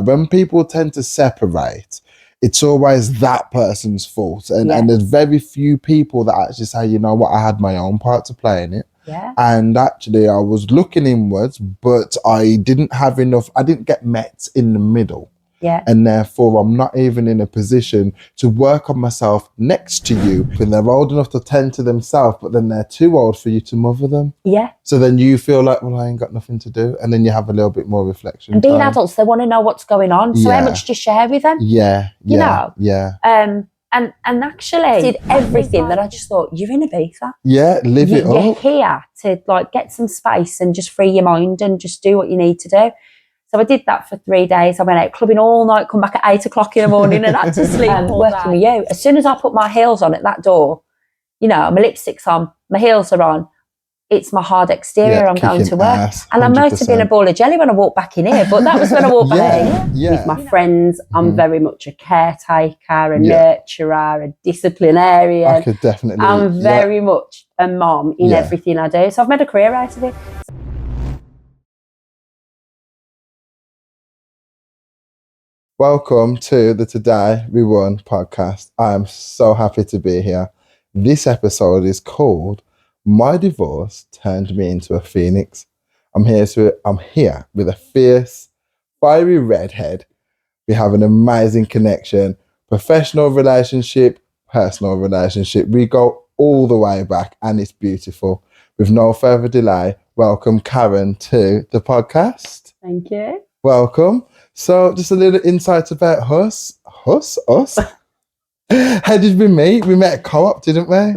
When people tend to separate, it's always that person's fault. And there's very few people that actually say, you know what, I had my own part to play in it. Yeah. And actually I was looking inwards, but I didn't get met in the middle. Yeah. And therefore I'm not even in a position to work on myself next to you. When they're old enough to tend to themselves, but then they're too old for you to mother them. Yeah. So then you feel like, well, I ain't got nothing to do. And then you have a little bit more reflection. And being adults, they want to know what's going on. So how much do you share with them? Yeah. You know? Yeah. And actually I did everything that I just thought, you're in Ibiza. Yeah, live it up. You're here to like get some space and just free your mind and just do what you need to do. So I did that for 3 days. I went out clubbing all night, come back at 8 o'clock in the morning and had to sleep working with you. As soon as I put my heels on at that door, you know, my lipstick's on, my heels are on, it's my hard exterior, I'm going to work. Ass, and I might have been a ball of jelly when I walked back in here, but that was when I walked back in here. With my friends, I'm very much a caretaker, a nurturer, a disciplinarian. I could definitely. I'm very much a mom in everything I do. So I've made a career out of it. Welcome to the Today We Won podcast. I am so happy to be here. This episode is called My Divorce Turned Me Into a Phoenix. I'm here with a fierce, fiery redhead. We have an amazing connection, professional relationship, personal relationship. We go all the way back and it's beautiful. With no further delay, welcome Karen to the podcast. Thank you. Welcome. So just a little insight about us. How did we meet? We met at Co-op, didn't we?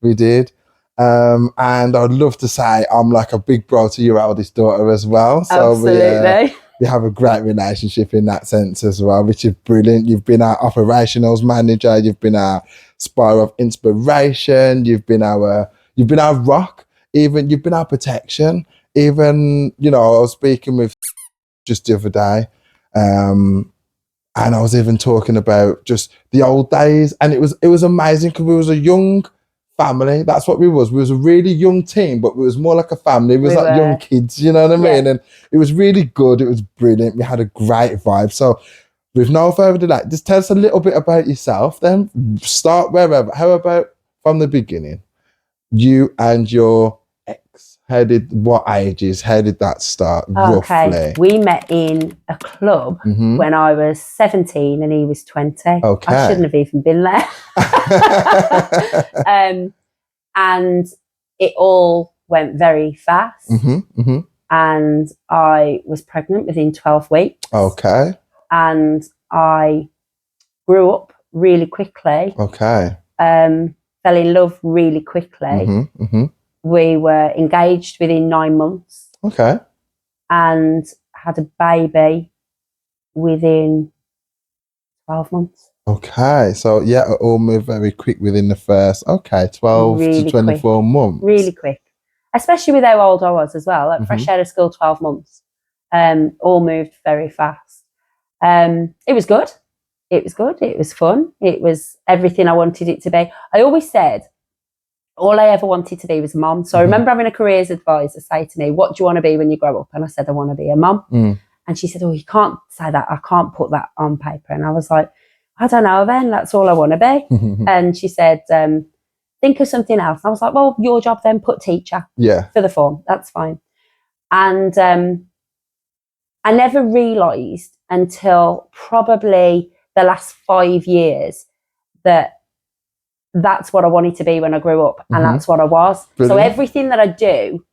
We did. And I'd love to say I'm like a big bro to your eldest daughter as well. So absolutely. We have a great relationship in that sense as well, which is brilliant. You've been our operationals manager. You've been our spire of inspiration. You've been our rock. Even you've been our protection. Even, you know, I was speaking with just the other day, and I was even talking about just the old days, and it was amazing because we was a young family. That's what we was. We was a really young team, but we was more like a family. We was like young kids, you know what I mean? And it was really good. It was brilliant. We had a great vibe. So with no further delay, just tell us a little bit about yourself then. Start wherever. How about from the beginning? You and your ex. What ages? How did that start roughly? We met in a club when I was 17 and he was 20. Okay. I shouldn't have even been there. And it all went very fast. And I was pregnant within 12 weeks. Okay. And I grew up really quickly. Okay. Fell in love really quickly. We were engaged within 9 months. Okay. And had a baby within 12 months. Okay. So, yeah, it all moved very quick within the first, 12 really to 24 months. Really quick. Especially with how old I was as well. Like fresh out of school, 12 months. All moved very fast. It was good. It was good. It was fun. It was everything I wanted it to be. I always said, all I ever wanted to be was a mom. So I remember having a careers advisor say to me, what do you want to be when you grow up? And I said, I want to be a mom. And she said, oh, you can't say that. I can't put that on paper. And I was like, I don't know then. That's all I want to be. And she said, think of something else. And I was like, well, your job then, put teacher for the form. That's fine. And I never realised until probably the last 5 years that that's what I wanted to be when I grew up, and that's what I was. Brilliant. So everything that I do,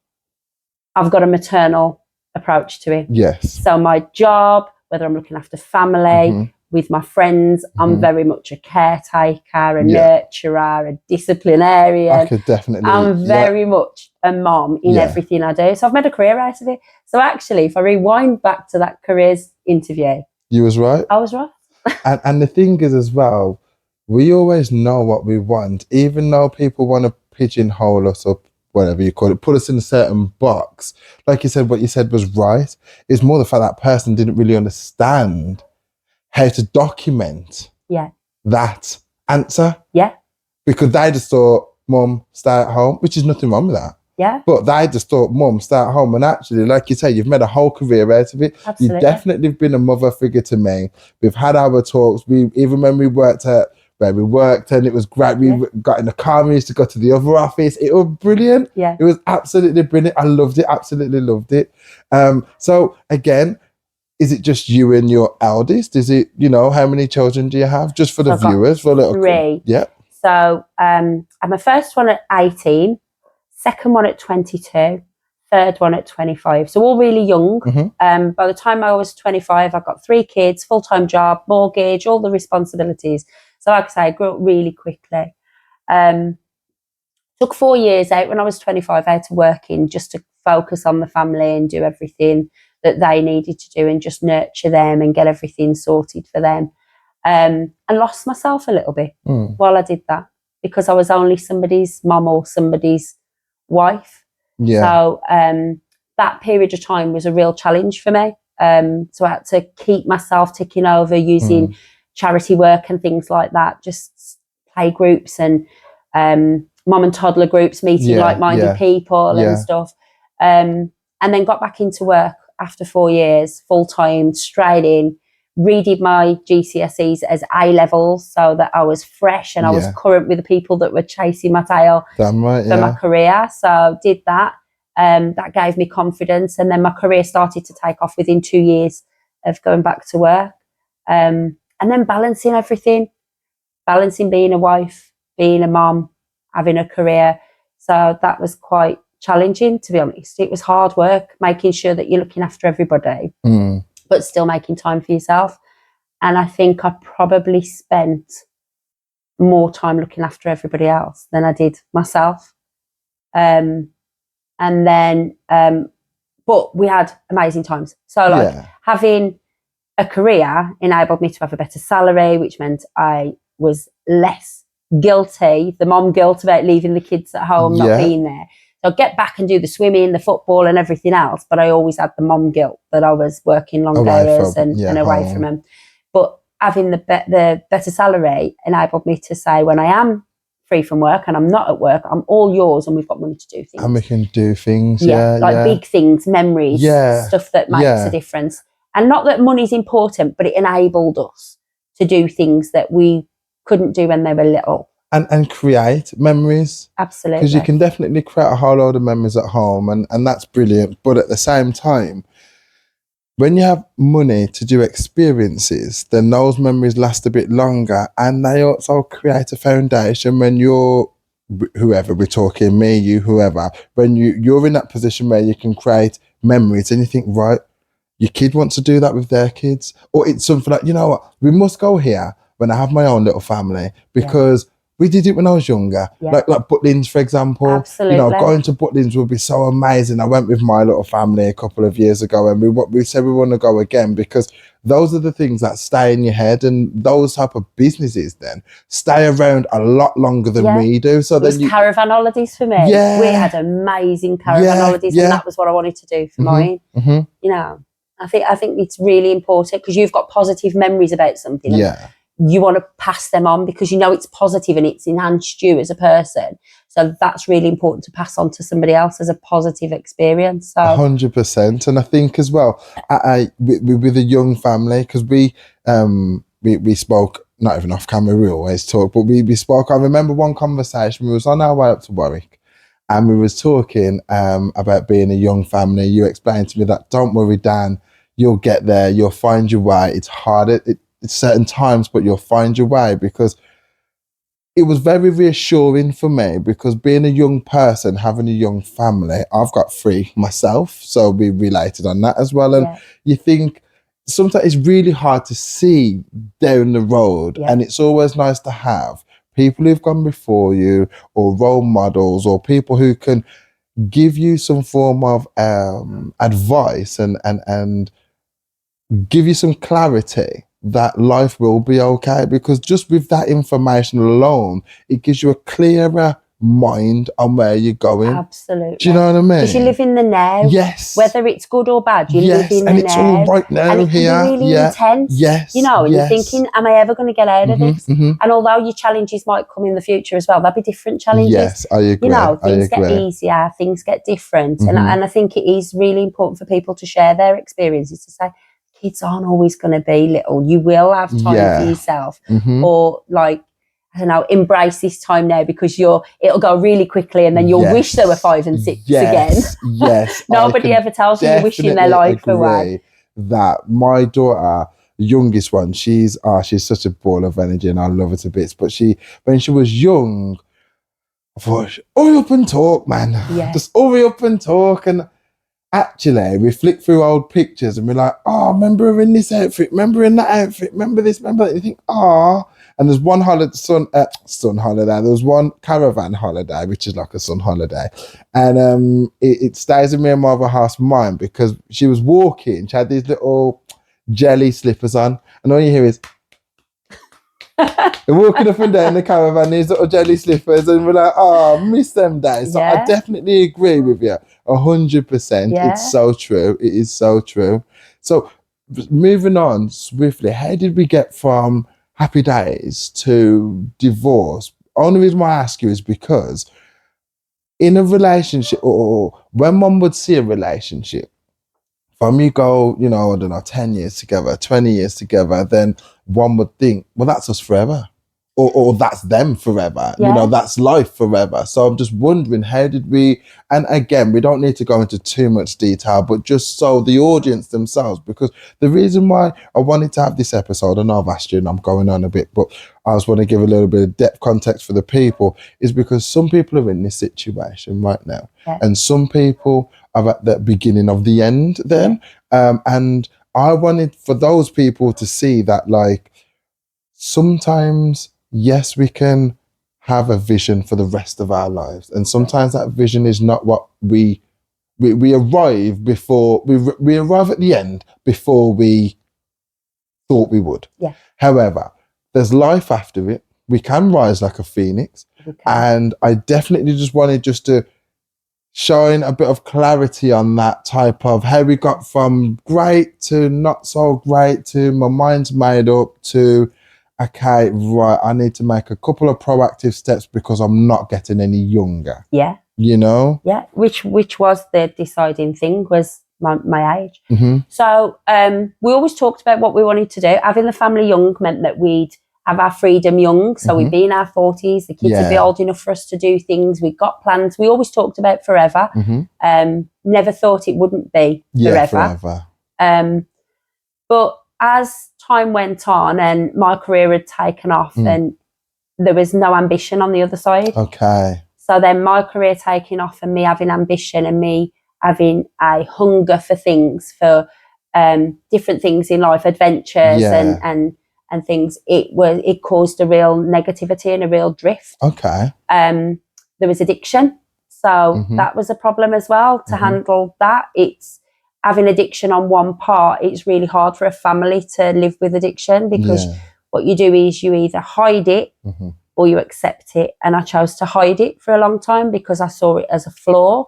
I've got a maternal approach to it. Yes. So my job, whether I'm looking after family, with my friends, I'm very much a caretaker, a nurturer, a disciplinarian. I could definitely. I'm very much a mom in everything I do. So I've made a career out of it. So actually, if I rewind back to that careers interview, you was right. I was right. and the thing is as well, we always know what we want, even though people want to pigeonhole us or whatever you call it, put us in a certain box. Like you said, what you said was right. It's more the fact that person didn't really understand how to document that answer. Yeah. Because they just thought, Mum, stay at home, which is nothing wrong with that. Yeah, But they just thought, Mum, stay at home. And actually, like you say, you've made a whole career out of it. absolutely. You've definitely been a mother figure to me. We've had our talks. Even when we worked at where we worked, and it was great. We got in the car, we used to go to the other office. It was brilliant. Yeah. It was absolutely brilliant. I loved it. Absolutely loved it. So again, is it just you and your eldest? Is it, how many children do you have? Just for the viewers, for a little 3. Yeah. So I'm a first one at 18, second one at 22, third one at 25. So all really young. Mm-hmm. By the time I was 25, I got 3 kids, full-time job, mortgage, all the responsibilities. So like I say, I grew up really quickly. Took 4 years out when I was 25 out of working just to focus on the family and do everything that they needed to do and just nurture them and get everything sorted for them. And lost myself a little bit while I did that because I was only somebody's mum or somebody's wife. Yeah. So that period of time was a real challenge for me. So I had to keep myself ticking over using charity work and things like that, just play groups and mum and toddler groups, meeting like-minded people and stuff. And then got back into work after 4 years, full-time, straight in, redid my GCSEs as A-levels so that I was fresh and I was current with the people that were chasing my tail for my career. So did that. That gave me confidence. And then my career started to take off within 2 years of going back to work. And then balancing everything, balancing being a wife, being a mom, having a career. So that was quite challenging, to be honest. It was hard work, making sure that you're looking after everybody, but still making time for yourself. And I think I probably spent more time looking after everybody else than I did myself. And then, but we had amazing times. So having a career enabled me to have a better salary, which meant I was less guilty, the mom guilt about leaving the kids at home, not being there. So I'd get back and do the swimming, the football and everything else, but I always had the mom guilt that I was working long hours and away from them. But having the better salary enabled me to say, when I am free from work and I'm not at work, I'm all yours and we've got money to do things. And we can do things, big things, memories, stuff that makes a difference. And not that money's important, but it enabled us to do things that we couldn't do when they were little. And create memories. Absolutely. Because you can definitely create a whole load of memories at home and that's brilliant. But at the same time, when you have money to do experiences, then those memories last a bit longer and they also create a foundation when you're, whoever we're talking, me, you, whoever, when you're in that position where you can create memories and you think, right, your kid wants to do that with their kids. Or it's something like, you know what, we must go here when I have my own little family because we did it when I was younger. Like Butlins, for example. Absolutely. Going to Butlins would be so amazing. I went with my little family a couple of years ago and we said we want to go again because those are the things that stay in your head and those type of businesses then stay around a lot longer than we do. So then caravan holidays for me. We had amazing caravan holidays and that was what I wanted to do for mine. You know, I think it's really important because you've got positive memories about something. You want to pass them on because you know it's positive and it's enhanced you as a person. So that's really important to pass on to somebody else as a positive experience. So 100%. And I think as well, with a young family, because we spoke, not even off camera, we always talk, but we spoke. I remember one conversation, we was on our way up to Warwick and we was talking about being a young family. You explained to me that, don't worry, Dan, you'll get there, you'll find your way. It's hard at certain times, but you'll find your way, because it was very reassuring for me because being a young person, having a young family, I've got 3 myself, so we related on that as well. And you think sometimes it's really hard to see down the road and it's always nice to have people who've gone before you or role models or people who can give you some form of advice and give you some clarity that life will be okay, because just with that information alone, it gives you a clearer mind on where you're going. Absolutely. Do you know what I mean? Because you live in the now. Yes. Whether it's good or bad, you live in the now. And it's all right now and it here. can be really intense. Yes. You know, and you're thinking, am I ever going to get out of this? And although your challenges might come in the future as well, there'll be different challenges. Yes, I agree. You know, things get easier, things get different. And I think it is really important for people to share their experiences, to say, kids aren't always going to be little. You will have time for yourself. Or like, I don't know, embrace this time now because it'll go really quickly and then you'll wish there were 5 and 6 again. Yes. Nobody ever tells you you're wishing their life away. That my daughter, the youngest one, she's such a ball of energy and I love her to bits. But when she was young, I thought, hurry up and talk, man. Yeah. Just hurry up and talk. And actually, we flick through old pictures and we're like, oh, remember her in this outfit, remember in that outfit, remember this, remember that. You think, oh. And there's one sun holiday. There was one caravan holiday, which is like a sun holiday. And it stays in me and my other half mind because she was walking. She had these little jelly slippers on. And all you hear is, they're walking up and down the caravan, these little jelly slippers. And we're like, oh, miss them days. So I definitely agree with you 100%. Yeah. It's so true. It is so true. So moving on swiftly, how did we get from happy days to divorce? Only reason why I ask you is because in a relationship, or when one would see a relationship, from you go, you know, I don't know, 10 years together, 20 years together, then one would think, well, that's us forever. Or that's them forever. Yeah. You know, that's life forever. So I'm just wondering, how did we, and again, we don't need to go into too much detail, but just so the audience themselves, because the reason why I wanted to have this episode, I know I've asked you and I'm going on a bit, but I just want to give a little bit of depth context for the people, is because some people are in this situation right now. Yeah. And some people are at the beginning of the end then. And I wanted for those people to see that, like, sometimes, yes, we can have a vision for the rest of our lives. And sometimes that vision is not what we arrive before, we arrive at the end before we thought we would. Yeah. However, there's life after it. We can rise like a phoenix. And I definitely just wanted to shine a bit of clarity on that type of how we got from great to not so great to my mind's made up to, okay, right, I need to make a couple of proactive steps because I'm not getting any younger. Yeah. You know? Yeah, which was the deciding thing, was my age. So we always talked about what we wanted to do. Having the family young meant that we'd have our freedom young. So we'd be in our 40s. The kids would be old enough for us to do things. We got plans. We always talked about forever. Never thought it wouldn't be forever. But as time went on and my career had taken off and there was no ambition on the other side. Okay. So then my career taking off and me having ambition and me having a hunger for things, for different things in life, adventures and things, it caused a real negativity and a real drift. Okay. There was addiction. So that was a problem as well to handle that. It's having addiction on one part. It's really hard for a family to live with addiction because what you do is you either hide it or you accept it. And I chose to hide it for a long time because I saw it as a flaw.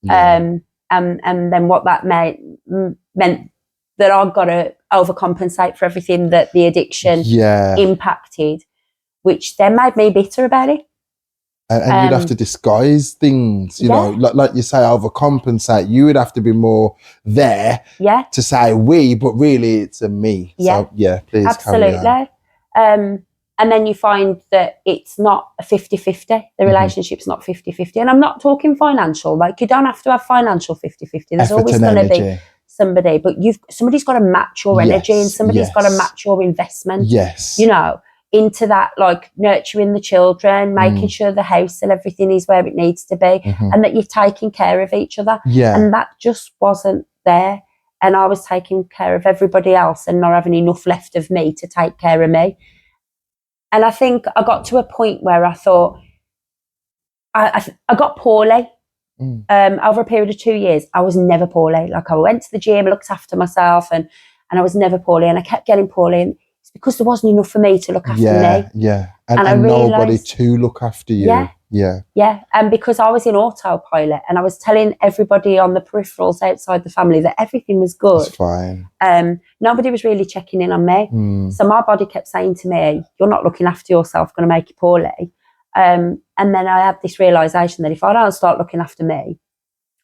And then what that meant that I've got to overcompensate for everything that the addiction impacted, which then made me bitter about it. And you'd have to disguise things, you know, like you say, overcompensate. You would have to be more there to say we, but really it's a me. Yeah. So, please absolutely. carry on. And then you find that it's not a 50-50. The relationship's not 50-50. And I'm not talking financial. Like, you don't have to have financial 50-50. There's always going to be somebody, but somebody's got to match your energy and somebody's got to match your investment. Yes. You know, into that, like nurturing the children, making sure the house and everything is where it needs to be and that you're taking care of each other. Yeah. And that just wasn't there. And I was taking care of everybody else and not having enough left of me to take care of me. And I think I got to a point where I thought I got poorly. Over a period of 2 years, I was never poorly. Like, I went to the gym, looked after myself, and I was never poorly. And I kept getting poorly. And it's because there wasn't enough for me to look after me. Yeah. And nobody to look after you. Yeah. Yeah. Yeah, and because I was in autopilot and I was telling everybody on the peripherals outside the family that everything was good. It's fine. Nobody was really checking in on me. Mm. So my body kept saying to me, you're not looking after yourself, going to make you poorly. And then I had this realisation that if I don't start looking after me,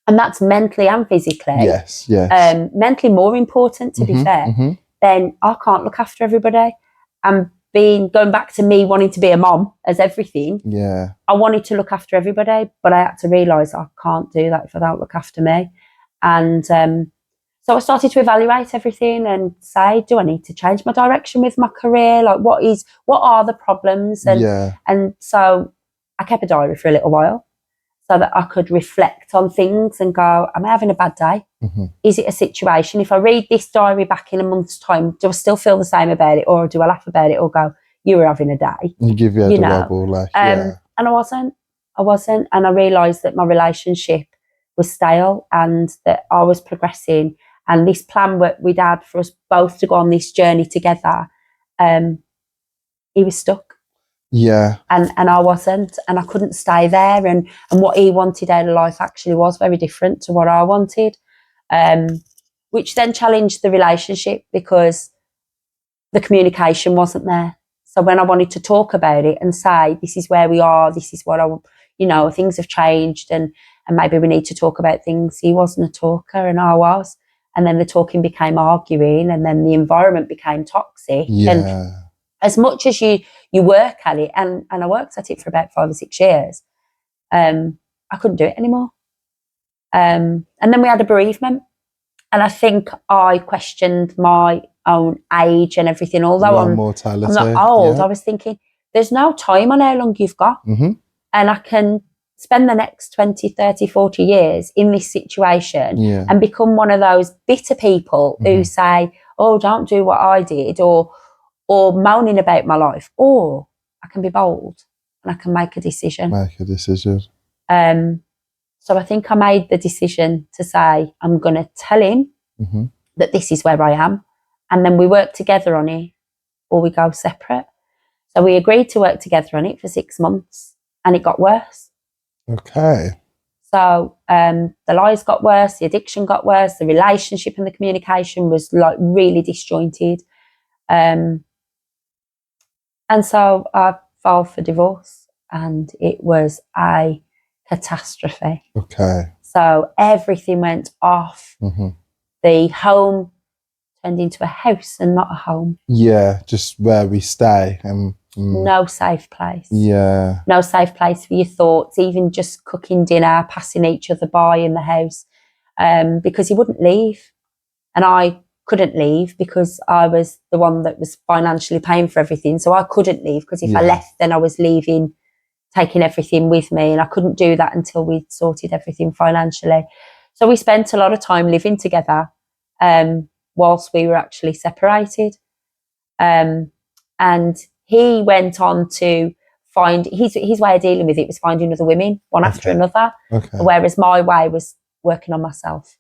and that's mentally and physically, Yes, yes. mentally more important, to be fair, then I can't look after everybody. And going back to me wanting to be a mom as everything, Yeah. I wanted to look after everybody, but I had to realise I can't do that if I don't look after me. And so I started to evaluate everything and say, do I need to change my direction with my career? Like, what are the problems? And so I kept a diary for a little while so that I could reflect on things and go, am I having a bad day? Is it a situation? If I read this diary back in a month's time, do I still feel the same about it, or do I laugh about it or go, you were having a day? You give you a wobble, like, And I wasn't. And I realised that my relationship was stale and that I was progressing. And this plan that we'd had for us both to go on this journey together, he was stuck. Yeah. And I wasn't. And I couldn't stay there. And what he wanted out of life actually was very different to what I wanted, which then challenged the relationship because the communication wasn't there. So when I wanted to talk about it and say, this is where we are, this is what things have changed and maybe we need to talk about things, he wasn't a talker and I was. And then the talking became arguing and then the environment became toxic. Yeah. And as much as you work at it, and I worked at it for about 5 or 6 years, I couldn't do it anymore. And then we had a bereavement. And I think I questioned my own age and everything. Although I'm not old, I was thinking, there's no time on how long you've got. And I can spend the next 20, 30, 40 years in this situation and become one of those bitter people who say, oh, don't do what I did, or moaning about my life. Or I can be bold and I can make a decision. So I think I made the decision to say, I'm going to tell him that this is where I am. And then we work together on it or we go separate. So we agreed to work together on it for 6 months and it got worse. Okay. So the lies got worse, the addiction got worse, the relationship and the communication was like really disjointed. And so I filed for divorce and it was a catastrophe. Okay. So everything went off. The home turned into a house and not a home. Yeah, just where we stay. No safe place. Yeah. No safe place for your thoughts, even just cooking dinner, passing each other by in the house, because he wouldn't leave. And I couldn't leave because I was the one that was financially paying for everything. So I couldn't leave because if I left, then I was leaving, taking everything with me. And I couldn't do that until we'd sorted everything financially. So we spent a lot of time living together whilst we were actually separated. And he went on to find, his way of dealing with it was finding other women, one after another. Whereas my way was working on myself.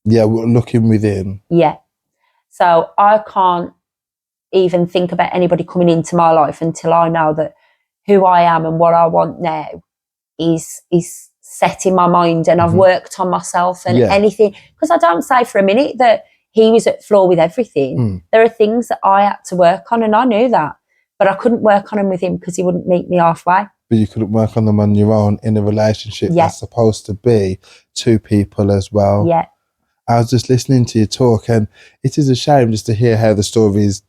Yeah, looking within. Yeah. So I can't even think about anybody coming into my life until I know that who I am and what I want now is set in my mind and I've worked on myself and anything. Because I don't say for a minute that he was at flaw with everything. There are things that I had to work on and I knew that. But I couldn't work on them with him because he wouldn't meet me halfway. But you couldn't work on them on your own in a relationship that's supposed to be two people as well. Yeah. I was just listening to you talk and it is a shame just to hear how the story is,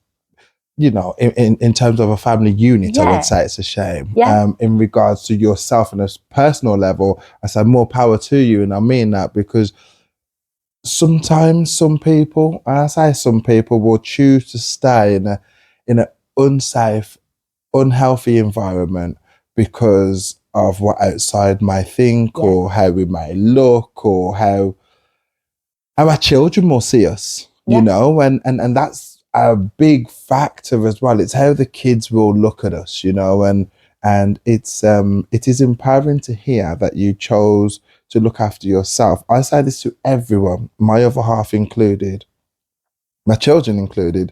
you know, in terms of a family unit, I would say it's a shame. In regards to yourself on a personal level, I say more power to you. And I mean that because sometimes some people, and I say some people, will choose to stay in an unsafe, unhealthy environment because of what outside might think or how we might look or how our children will see us, you know, and that's a big factor as well. It's how the kids will look at us, you know, and it is empowering to hear that you chose to look after yourself. I say this to everyone, my other half included, my children included.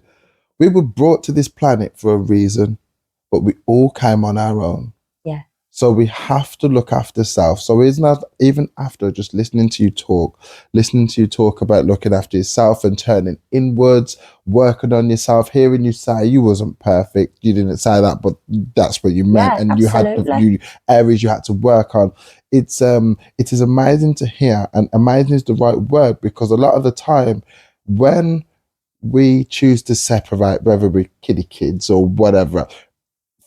We were brought to this planet for a reason, but we all came on our own. Yeah. So we have to look after self. So it's not even after just listening to you talk about looking after yourself and turning inwards, working on yourself, hearing you say you wasn't perfect. You didn't say that, but that's what you meant. Yeah, And you had absolutely. areas you had to work on. It is amazing to hear, and amazing is the right word, because a lot of the time when we choose to separate, whether we're kids or whatever,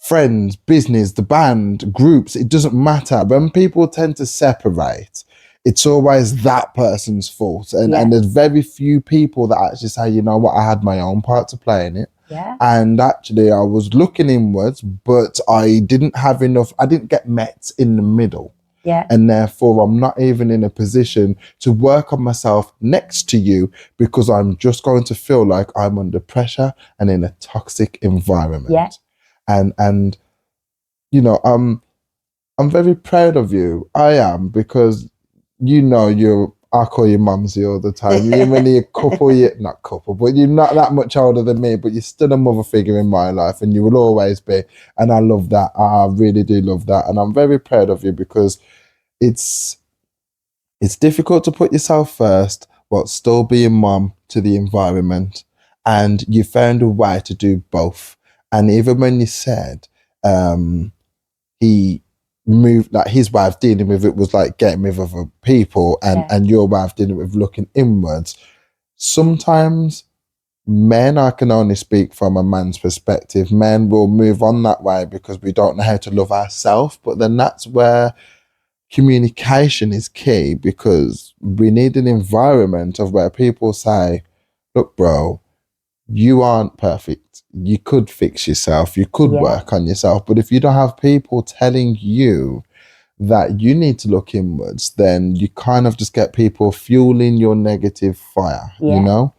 friends, business, the band, groups, it doesn't matter. When people tend to separate, it's always that person's fault. And there's very few people that actually say, you know what, I had my own part to play in it. Yeah. And actually I was looking inwards, but I didn't have enough, I didn't get met in the middle. Yeah. And therefore I'm not even in a position to work on myself next to you, because I'm just going to feel like I'm under pressure and in a toxic environment. Yeah. And you know, I'm very proud of you. I am, because I call you mumsy all the time. You're only a couple, not couple, but you're not that much older than me, but you're still a mother figure in my life, and you will always be. And I love that. I really do love that. And I'm very proud of you, because it's difficult to put yourself first while still being mum to the environment. And you found a way to do both. And even when you said he moved, like his way of dealing with it was like getting with other people, and your way of dealing with looking inwards. Sometimes men, I can only speak from a man's perspective, men will move on that way because we don't know how to love ourselves. But then that's where communication is key, because we need an environment of where people say, look, bro, you aren't perfect. You could fix yourself. You could work on yourself. But if you don't have people telling you that you need to look inwards, then you kind of just get people fueling your negative fire, you know?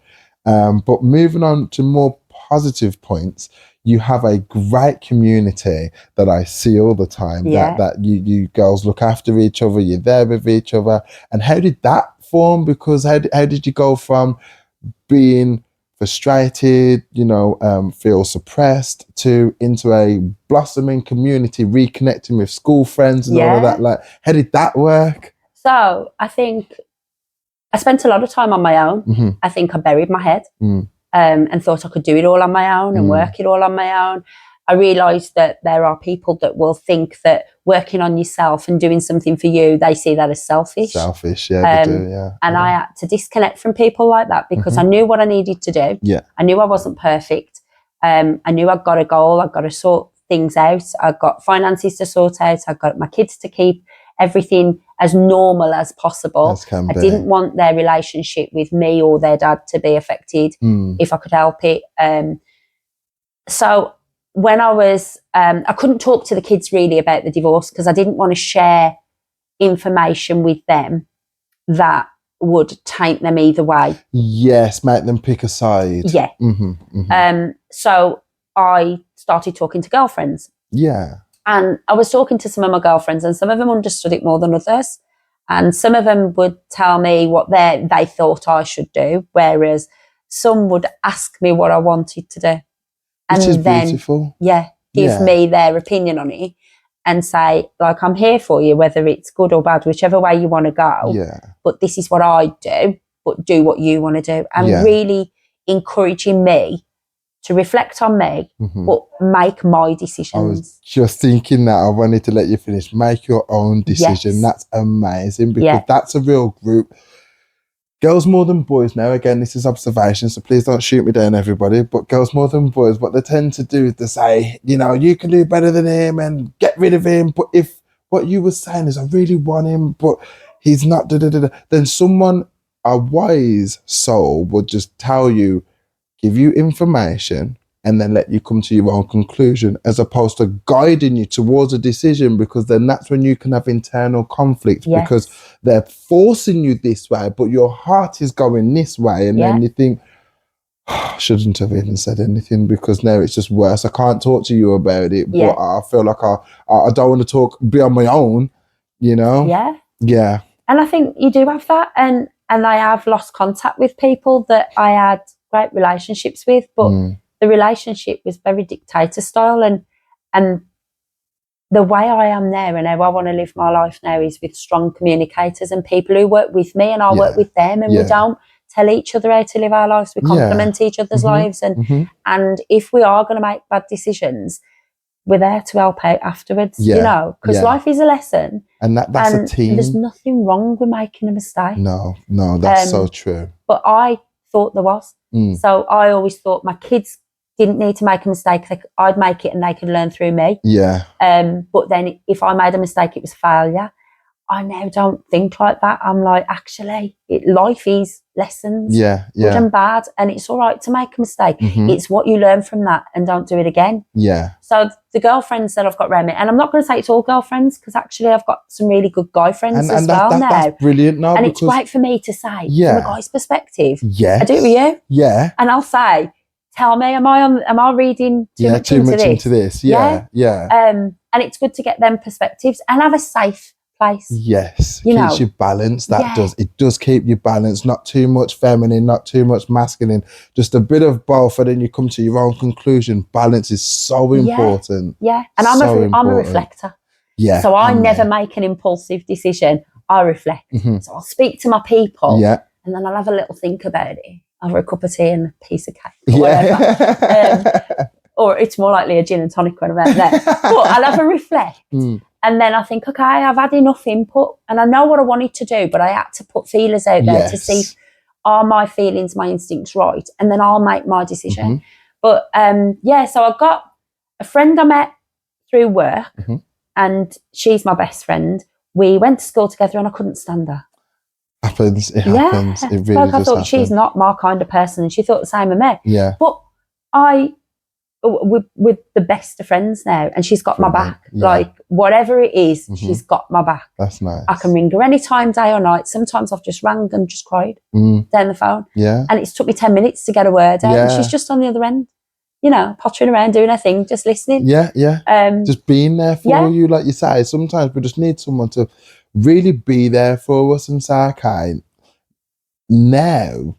But moving on to more positive points, you have a great community that I see all the time, that you girls look after each other, you're there with each other. And how did that form? Because how did you go from being frustrated, feel suppressed, to into a blossoming community, reconnecting with school friends and all of that? Like, how did that work? So I think I spent a lot of time on my own. Mm-hmm. I think I buried my head and thought I could do it all on my own and work it all on my own. I realised that there are people that will think that working on yourself and doing something for you, they see that as selfish. Selfish, yeah, they do, yeah. And I had to disconnect from people like that, because I knew what I needed to do. Yeah. I knew I wasn't perfect. I knew I'd got a goal. I'd got to sort things out. I've got finances to sort out. I've got my kids to keep, everything as normal as possible. I didn't want their relationship with me or their dad to be affected if I could help it. So when I was, I couldn't talk to the kids really about the divorce, because I didn't want to share information with them that would taint them either way. Yes, make them pick a side. Yeah. So I started talking to girlfriends. Yeah. And I was talking to some of my girlfriends, and some of them understood it more than others. And some of them would tell me what they thought I should do, whereas some would ask me what I wanted to do. Which is beautiful. Give me their opinion on it and say, like, I'm here for you, whether it's good or bad, whichever way you want to go. Yeah. But this is what I do, but do what you want to do. And really encouraging me to reflect on me, but make my decisions. I was just thinking that. I wanted to let you finish. Make your own decision. Yes. That's amazing, because that's a real group. Girls more than boys now. Again, this is observation, so please don't shoot me down, everybody. But girls more than boys, what they tend to do is to say, you can do better than him and get rid of him. But if what you were saying is, I really want him, but he's not, then someone, a wise soul, would just tell you, give you information, and then let you come to your own conclusion, as opposed to guiding you towards a decision, because then that's when you can have internal conflict, because they're forcing you this way, but your heart is going this way. And then you think, I shouldn't have even said anything, because now it's just worse. I can't talk to you about it, but I feel like I don't want to be on my own, Yeah. Yeah. And I think you do have that. And I have lost contact with people that I had great relationships with, but the relationship was very dictator style, and the way I am now and how I want to live my life now is with strong communicators and people who work with me and I work with them, and we don't tell each other how to live our lives. We complement each other's lives, and if we are going to make bad decisions, we're there to help out afterwards, you know, because life is a lesson. And that's a team. There's nothing wrong with making a mistake. No, that's so true. But I thought there was. So I always thought my kids didn't need to make a mistake. I'd make it and they could learn through me. Yeah. But then if I made a mistake, it was failure. I now don't think like that. I'm like, actually, life is lessons, good and bad, and it's all right to make a mistake. It's what you learn from that, and don't do it again. Yeah. So the girlfriends that I've got around me, and I'm not going to say it's all girlfriends, because actually I've got some really good guy friends as well now. That's brilliant now. And it's great for me to say, from a guy's perspective. I do it with you. Yeah. And I'll say, tell me, am I reading too much into this? Yeah. And it's good to get them perspectives and have a safe place. Yes, keeps you balanced. It does keep you balanced. Not too much feminine, not too much masculine. Just a bit of both, and then you come to your own conclusion. Balance is so important. Yeah, and I'm a reflector. Yeah, so I never make an impulsive decision. I reflect. So I'll speak to my people. Yeah, and then I'll have a little think about it over a cup of tea and a piece of cake or whatever. Or it's more likely a gin and tonic when I'm out there. But I'll have a reflect. And then I think, okay, I've had enough input and I know what I wanted to do, but I had to put feelers out there to see, are my feelings, my instincts right? And then I'll make my decision. But so I got a friend I met through work, and she's my best friend. We went to school together and I couldn't stand her. It happens. It really I thought, she's not my kind of person, and she thought the same of me. Yeah. But we're the best of friends now, and she's got my back. Like, whatever it is, she's got my back. That's nice. I can ring her anytime, day or night. Sometimes I've just rang and just cried down the phone. Yeah. And it's took me 10 minutes to get a word out. And she's just on the other end, pottering around, doing her thing, just listening. Yeah. Just being there for you, like you say. Sometimes we just need someone to really be there for us and say, okay, now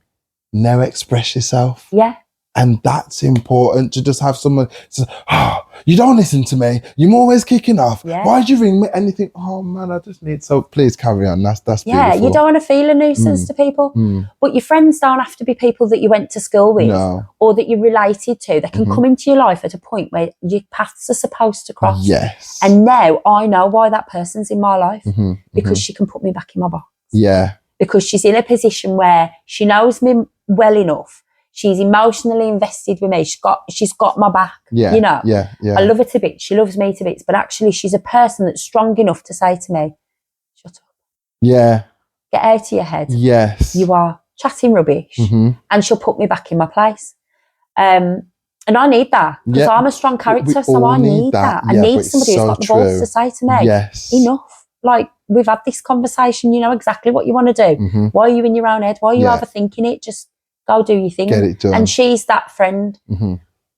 express yourself. Yeah. And that's important, to just have someone say, you don't listen to me. You're always kicking off. Yeah. Why'd you ring me? And you think, oh man, I just need, so please carry on. That's beautiful. Yeah, you don't want to feel a nuisance to people. But your friends don't have to be people that you went to school with or that you related to. They can come into your life at a point where your paths are supposed to cross. Yes. And now I know why that person's in my life, because she can put me back in my box. Yeah. Because she's in a position where she knows me well enough. She's emotionally invested with me. She's got my back. Yeah, Yeah. I love her to bits. She loves me to bits. But actually, she's a person that's strong enough to say to me, "Shut up. Yeah. Get out of your head. Yes. You are chatting rubbish." And she'll put me back in my place. And I need that, because I'm a strong character, so I need that. I need somebody who's got the balls to say to me, enough. Like, we've had this conversation. You know exactly what you want to do. Why are you in your own head? Why are you overthinking it? Just go do your thing. Get it done. And she's that friend.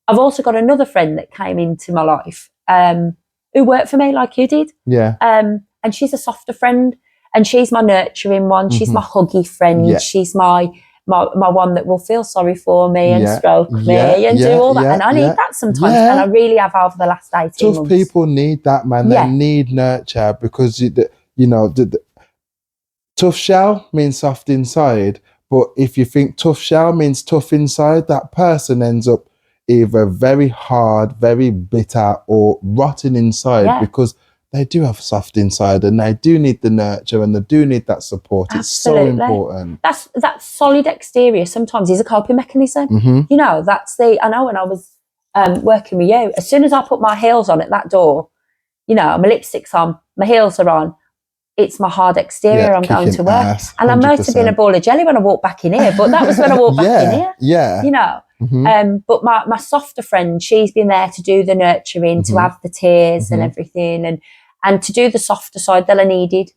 I've also got another friend that came into my life who worked for me like you did. Yeah. And she's a softer friend, and she's my nurturing one. She's my huggy friend. Yeah. She's my one that will feel sorry for me and stroke me and do all that. And I need that sometimes. And I really have over the last 18 months. Tough people need that, man. They need nurture, because, the tough shell means soft inside. But if you think tough shell means tough inside, that person ends up either very hard, very bitter, or rotten inside, because they do have soft inside, and they do need the nurture, and they do need that support. Absolutely. It's so important. That solid exterior sometimes is a coping mechanism. I know when I was working with you, as soon as I put my heels on at that door, my lipstick's on, my heels are on, it's my hard exterior. I'm going to work. Ass, and I might have been a ball of jelly when I walked back in here, but that was when I walked back in here. Yeah. But my softer friend, she's been there to do the nurturing, to have the tears and everything, and to do the softer side that I needed,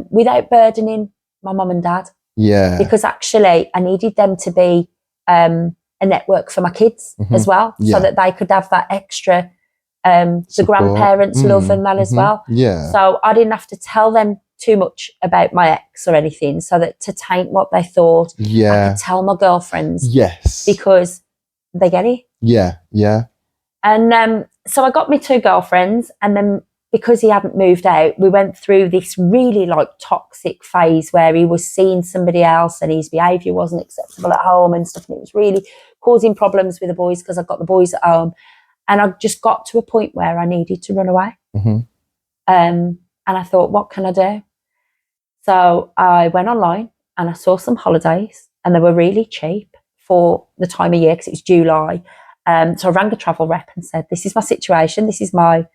without burdening my mum and dad. Yeah. Because actually I needed them to be a network for my kids as well, so that they could have that extra the grandparents' love and that as well. Yeah. So I didn't have to tell them too much about my ex or anything, so that to taint what they thought. Yeah. I could tell my girlfriends. Yes. Because they get it. Yeah. Yeah. And so I got me 2 girlfriends, and then because he hadn't moved out, we went through this really like toxic phase where he was seeing somebody else and his behaviour wasn't acceptable at home and stuff, and it was really causing problems with the boys because I got the boys at home, and I just got to a point where I needed to run away. And I thought, what can I do? So I went online and I saw some holidays, and they were really cheap for the time of year because it was July. So I rang a travel rep and said, this is my situation, this is my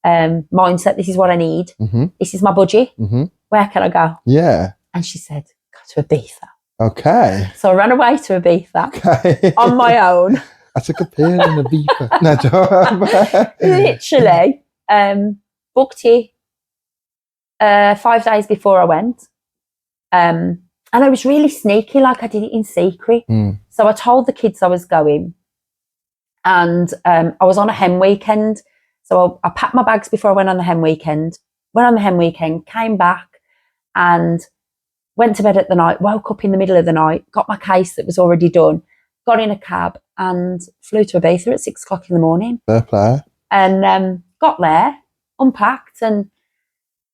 mindset, this is what I need, this is my budget, where can I go? Yeah. And she said, go to Ibiza. Okay. So I ran away to Ibiza on my own. I took a pill in Ibiza. No, literally booked it 5 days before I went. And I was really sneaky, like I did it in secret. So I told the kids I was going, and I was on a hen weekend. So I packed my bags before I went on the hen weekend, came back and went to bed at the night, woke up in the middle of the night, got my case that was already done, got in a cab and flew to Ibiza at 6 o'clock in the morning. Fair play. And got there, unpacked and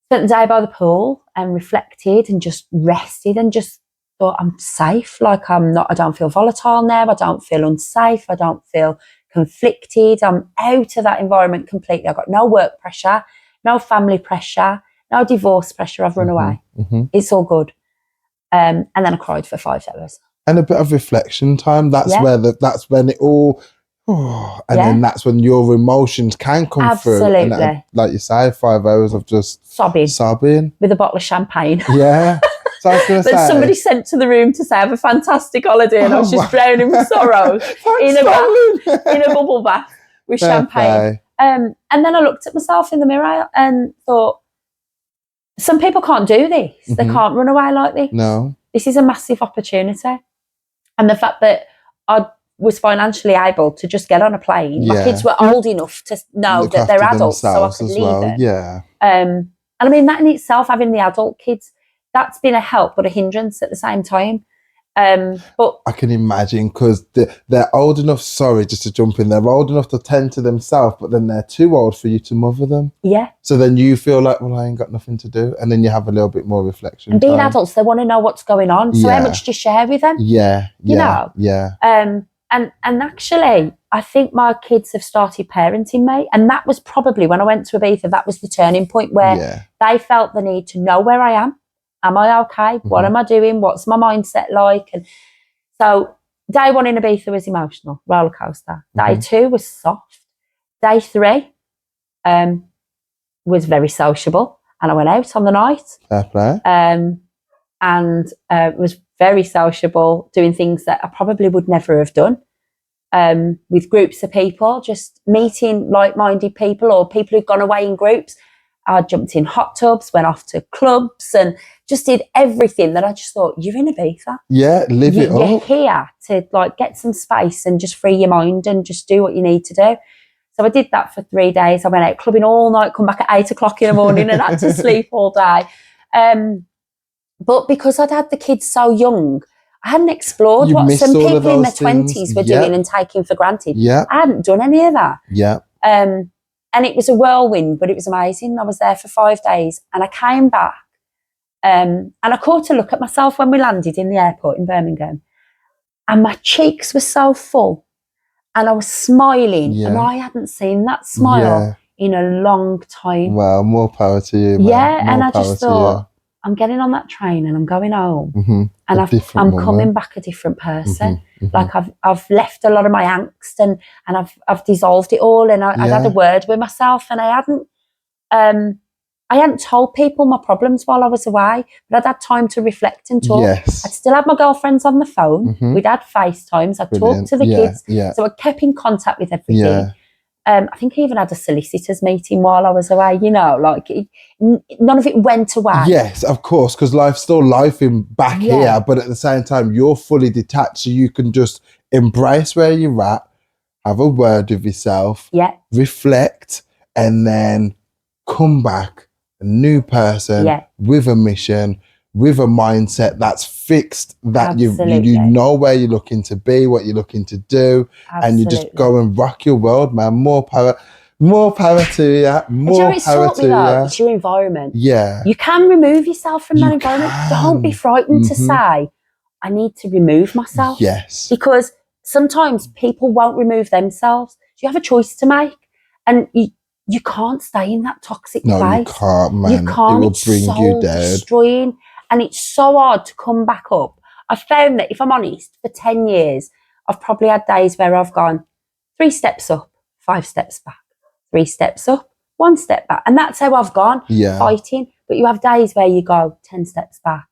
spent the day by the pool and reflected and just rested and just thought, I'm safe. Like I don't feel volatile now. I don't feel unsafe. I don't feel conflicted. I'm out of that environment completely. I've got no work pressure, no family pressure, no divorce pressure. I've run away. It's all good. And then I cried for 5 hours. And a bit of reflection time. That's that's when it all, then that's when your emotions can come through. Absolutely. And like you say, 5 hours of just sobbing. With a bottle of champagne. Yeah. So I was going to say. Somebody sent to the room to say, have a fantastic holiday. And I was just drowning with sorrows in a bubble bath with champagne. And then I looked at myself in the mirror and thought, some people can't do this. They can't run away like this. No. This is a massive opportunity. And the fact that I was financially able to just get on a plane. My kids were old enough to know that they're adults, so I could leave them. Yeah. And I mean, that in itself, having the adult kids, that's been a help but a hindrance at the same time. But I can imagine, because they're old enough, sorry, just to jump in, they're old enough to tend to themselves, but then they're too old for you to mother them. Yeah. So then you feel like, well, I ain't got nothing to do. And then you have a little bit more reflection. And being adults, they want to know what's going on. So how much do you share with them? Yeah. You know? Yeah. And actually, I think my kids have started parenting me. And that was probably, when I went to Ibiza, that was the turning point where they felt the need to know where I am. Am I okay? What am I doing? What's my mindset like? And so day 1 in Ibiza was emotional, roller coaster. Day 2 was soft. Day 3 was very sociable, and I went out on the night. Fair play. And was very sociable, doing things that I probably would never have done. With groups of people, just meeting like-minded people or people who'd gone away in groups. I jumped in hot tubs, went off to clubs and just did everything that I just thought, you're in Ibiza. Yeah, live it up. You're here to like get some space and just free your mind and just do what you need to do. So I did that for 3 days. I went out clubbing all night, come back at 8 o'clock in the morning and had to sleep all day. But because I'd had the kids so young, I hadn't explored what some people in their 20s were doing and taking for granted. Yeah. I hadn't done any of that. Yeah. And it was a whirlwind, but it was amazing. I was there for 5 days and I came back and I caught a look at myself when we landed in the airport in Birmingham, and my cheeks were so full and I was smiling and I hadn't seen that smile in a long time. Well, more power to you, man. Yeah, and I just thought, I'm getting on that train and I'm going home and I'm coming back a different person. Like I've left a lot of my angst and I've dissolved it all, and I'd had a word with myself, and I hadn't told people my problems while I was away, but I'd had time to reflect and talk. Yes. I'd still had my girlfriends on the phone. We'd had FaceTimes. I'd talked to the kids. Yeah. So I kept in contact with everything. Yeah. I think I even had a solicitors meeting while I was away, you know, like none of it went away. Yes, of course, because life's still life in back here, but at the same time, you're fully detached, so you can just embrace where you're at, have a word with yourself, reflect, and then come back a new person with a mission, with a mindset that's fixed, that you know where you're looking to be, what you're looking to do, and you just go and rock your world, man. More power. More power to you. And do you know More what it's power taught me to though? you. It's your environment. Yeah. You can remove yourself from that You environment. can. Don't be frightened to say, I need to remove myself. Yes. Because sometimes people won't remove themselves. So you have a choice to make. And you can't stay in that toxic place. No, you can't, man. You can't. It will It's bring so you down. destroying. And it's so hard to come back up. I found that, if I'm honest, for 10 years, I've probably had days where I've gone 3 steps up, 5 steps back, 3 steps up, 1 step back. And that's how I've gone, fighting. But you have days where you go 10 steps back.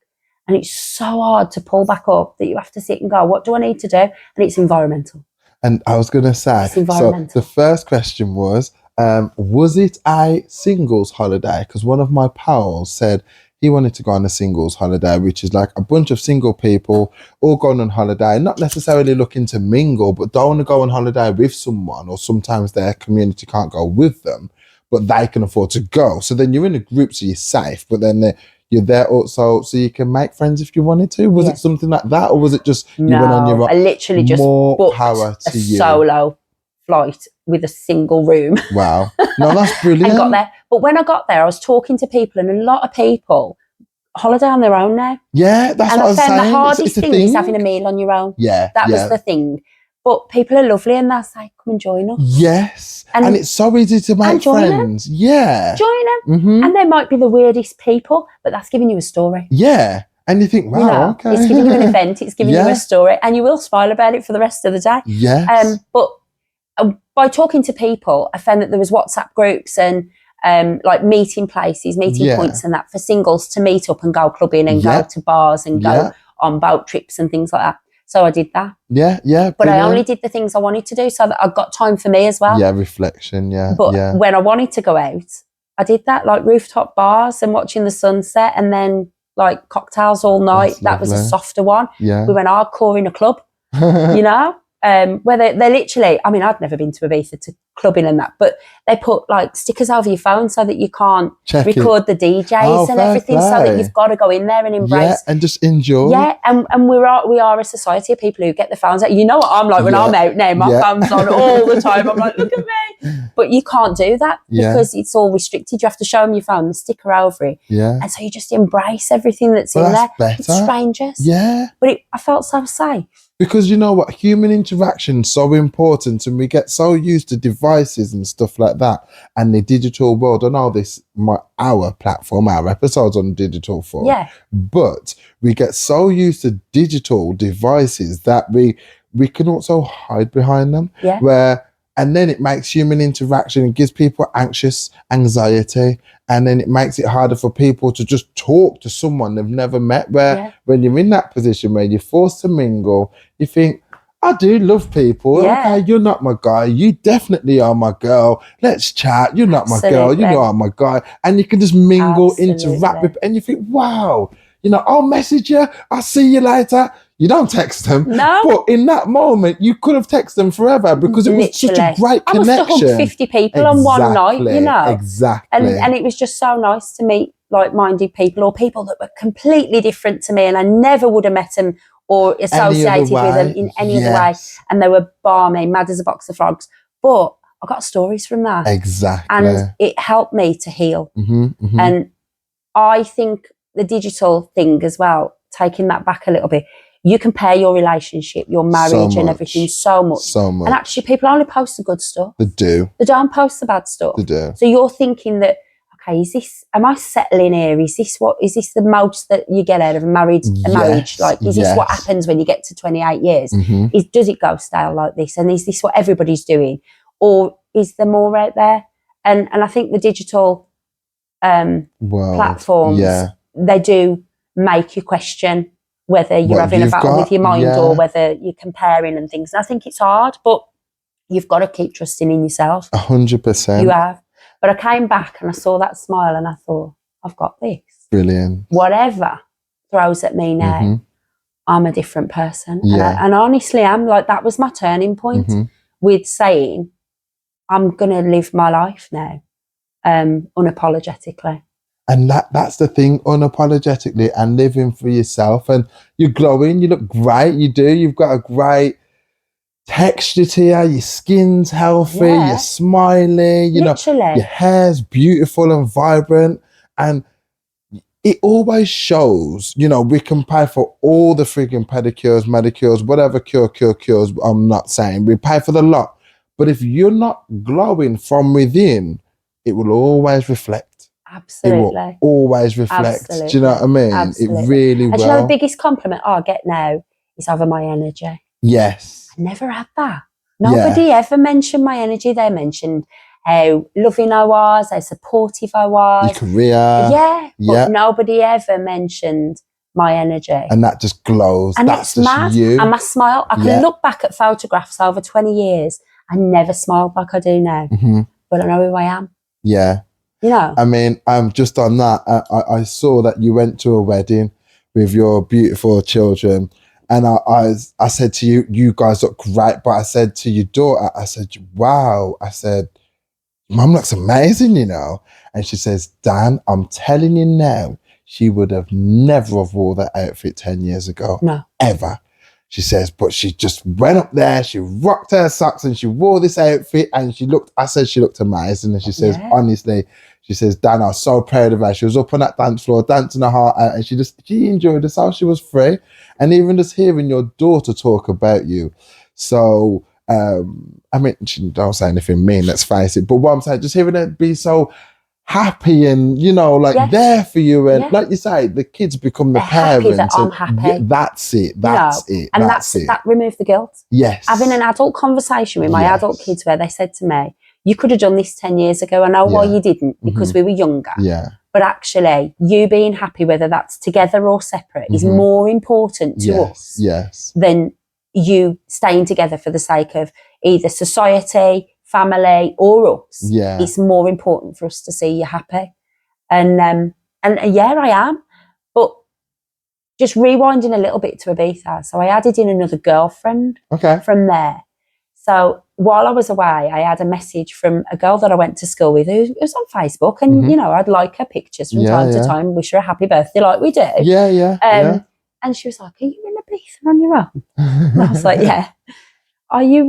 And it's so hard to pull back up that you have to sit and go, what do I need to do? And it's environmental. And I was going to say, so the first question was it a singles holiday? Because one of my pals said he wanted to go on a singles holiday, which is like a bunch of single people all going on holiday, not necessarily looking to mingle, but don't want to go on holiday with someone, or sometimes their community can't go with them, but they can afford to go. So then you're in a group, so you're safe, but then you're there also so you can make friends if you wanted to. Was it something like that, or was it just you went on your own? I literally just booked a solo flight with a single room. Wow. No, that's brilliant. And got there. But when I got there, I was talking to people, and a lot of people holiday on their own now. Yeah, that's what I was saying. And I found the hardest thing is having a meal on your own. Yeah. That was the thing. But people are lovely, and they'll say, come and join us. Yes. And it's so easy to make friends. Them. Yeah. Join them. Mm-hmm. And they might be the weirdest people, but that's giving you a story. Yeah. And you think, wow, okay. It's giving you an event. It's giving you a story. And you will smile about it for the rest of the day. Yes. But by talking to people, I found that there was WhatsApp groups and like meeting places, meeting points and that for singles to meet up and go clubbing and go to bars and go on boat trips and things like that. So I did that. Yeah, yeah. But I only did the things I wanted to do so that I got time for me as well. Yeah, reflection, But when I wanted to go out, I did that, like rooftop bars and watching the sunset, and then like cocktails all night. That was a softer one. Yeah. We went hardcore in a club, you know? Where they literally, I mean, I'd never been to Ibiza to clubbing and that, but they put like stickers over your phone so that you can't record the DJs and everything, so that you've got to go in there and embrace. And just enjoy. Yeah, and we are a society of people who get the phones out. You know what I'm like when I'm out now, my phone's on all the time. I'm like, look at me. But you can't do that because it's all restricted. You have to show them your phone, the sticker over it. Yeah. And so you just embrace everything that's in there. Better. It's strangers. Yeah. But I felt so safe. Because you know what, human interaction is so important, and we get so used to devices and stuff like that, and the digital world. I know our platform, our episodes on digital form, but we get so used to digital devices that we can also hide behind them. And then it makes human interaction, it gives people anxiety, and then it makes it harder for people to just talk to someone they've never met. Where when you're in that position where you're forced to mingle, you think, I do love people. Okay, you're not my guy. You definitely are my girl. Let's chat. You're not my girl. You are my guy. And you can just mingle, interact with, and you think, wow, you know, I'll message you. I'll see you later. You don't text them. No. But in that moment, you could have texted them forever because it was such a great connection. I must have hugged 50 people on one night, you know. Exactly. And it was just so nice to meet like-minded people, or people that were completely different to me, and I never would have met them or associated with them in any other way. And they were balmy, mad as a box of frogs. But I got stories from that. Exactly. And it helped me to heal. And I think the digital thing as well, taking that back a little bit, you compare your relationship, your marriage and everything so much. And actually people only post the good stuff. They do. They don't post the bad stuff. They do. So you're thinking that, okay, am I settling here? Is this the most that you get out of a marriage? Like, is this what happens when you get to 28 years? Does it go stale like this? And is this what everybody's doing? Or is there more out there? And I think the digital platforms, they do make you question whether you're having a battle with your mind or whether you're comparing and things. And I think it's hard, but you've got to keep trusting in yourself. 100%. You have. But I came back and I saw that smile and I thought, I've got this. Brilliant. Whatever throws at me now, I'm a different person. And I honestly am. Like, that was my turning point with saying, I'm going to live my life now unapologetically. And that's the thing, unapologetically and living for yourself. And you're glowing, you look great, you do. You've got a great texture to you, your skin's healthy, Yeah. you're smiley, you know, Literally. your hair's beautiful and vibrant. And it always shows, you know, we can pay for all the freaking pedicures, manicures, whatever cures, I'm not saying. We pay for the lot. But if you're not glowing from within, it will always reflect. Absolutely. It will always reflect. Absolutely. Do you know what I mean? Absolutely. It really And will. do you know the biggest compliment I get now is over my energy. Yes. I never had that. Nobody ever mentioned my energy. They mentioned how loving I was, how supportive I was. Your career. Yeah. Yeah. But nobody ever mentioned my energy. And that just glows. And that's it's just mad. you. And my smile, I can look back at photographs over 20 years. I never smiled like I do now. Mm-hmm. But I know who I am. Yeah. You know? I mean, just on that, I saw that you went to a wedding with your beautiful children. And I said to you, you guys look great. But I said to your daughter, I said, wow. I said, Mum looks amazing, you know. And she says, Dan, I'm telling you now, she would have never have wore that outfit 10 years ago. No. Ever. She says, but she just went up there, she rocked her socks and she wore this outfit and I said she looked amazing. And she says, honestly, she says, Dan, I was so proud of her. She was up on that dance floor, dancing her heart out, and she enjoyed herself. She was free. And even just hearing your daughter talk about you. So, I mean, she don't say anything mean, let's face it. But what I'm saying, just hearing her be so happy and, you know, like there for you. And like you say, the kids become the parents. Happy that I'm happy. Yeah, that's it. That's it. And that's it. That removed the guilt. Yes. Having an adult conversation with my adult kids where they said to me, you could have done this 10 years ago. I know why you didn't, because we were younger. Yeah. But actually, you being happy, whether that's together or separate, is more important to us than you staying together for the sake of either society, family, or us. Yeah. It's more important for us to see you happy. And yeah, I am. But just rewinding a little bit to Ibiza. So I added in another girlfriend from there. So while I was away, I had a message from a girl that I went to school with who was on Facebook. And, you know, I'd like her pictures from time to time, wish her a happy birthday like we do. And she was like, are you in Ibiza on your own? And I was like, yeah. Are you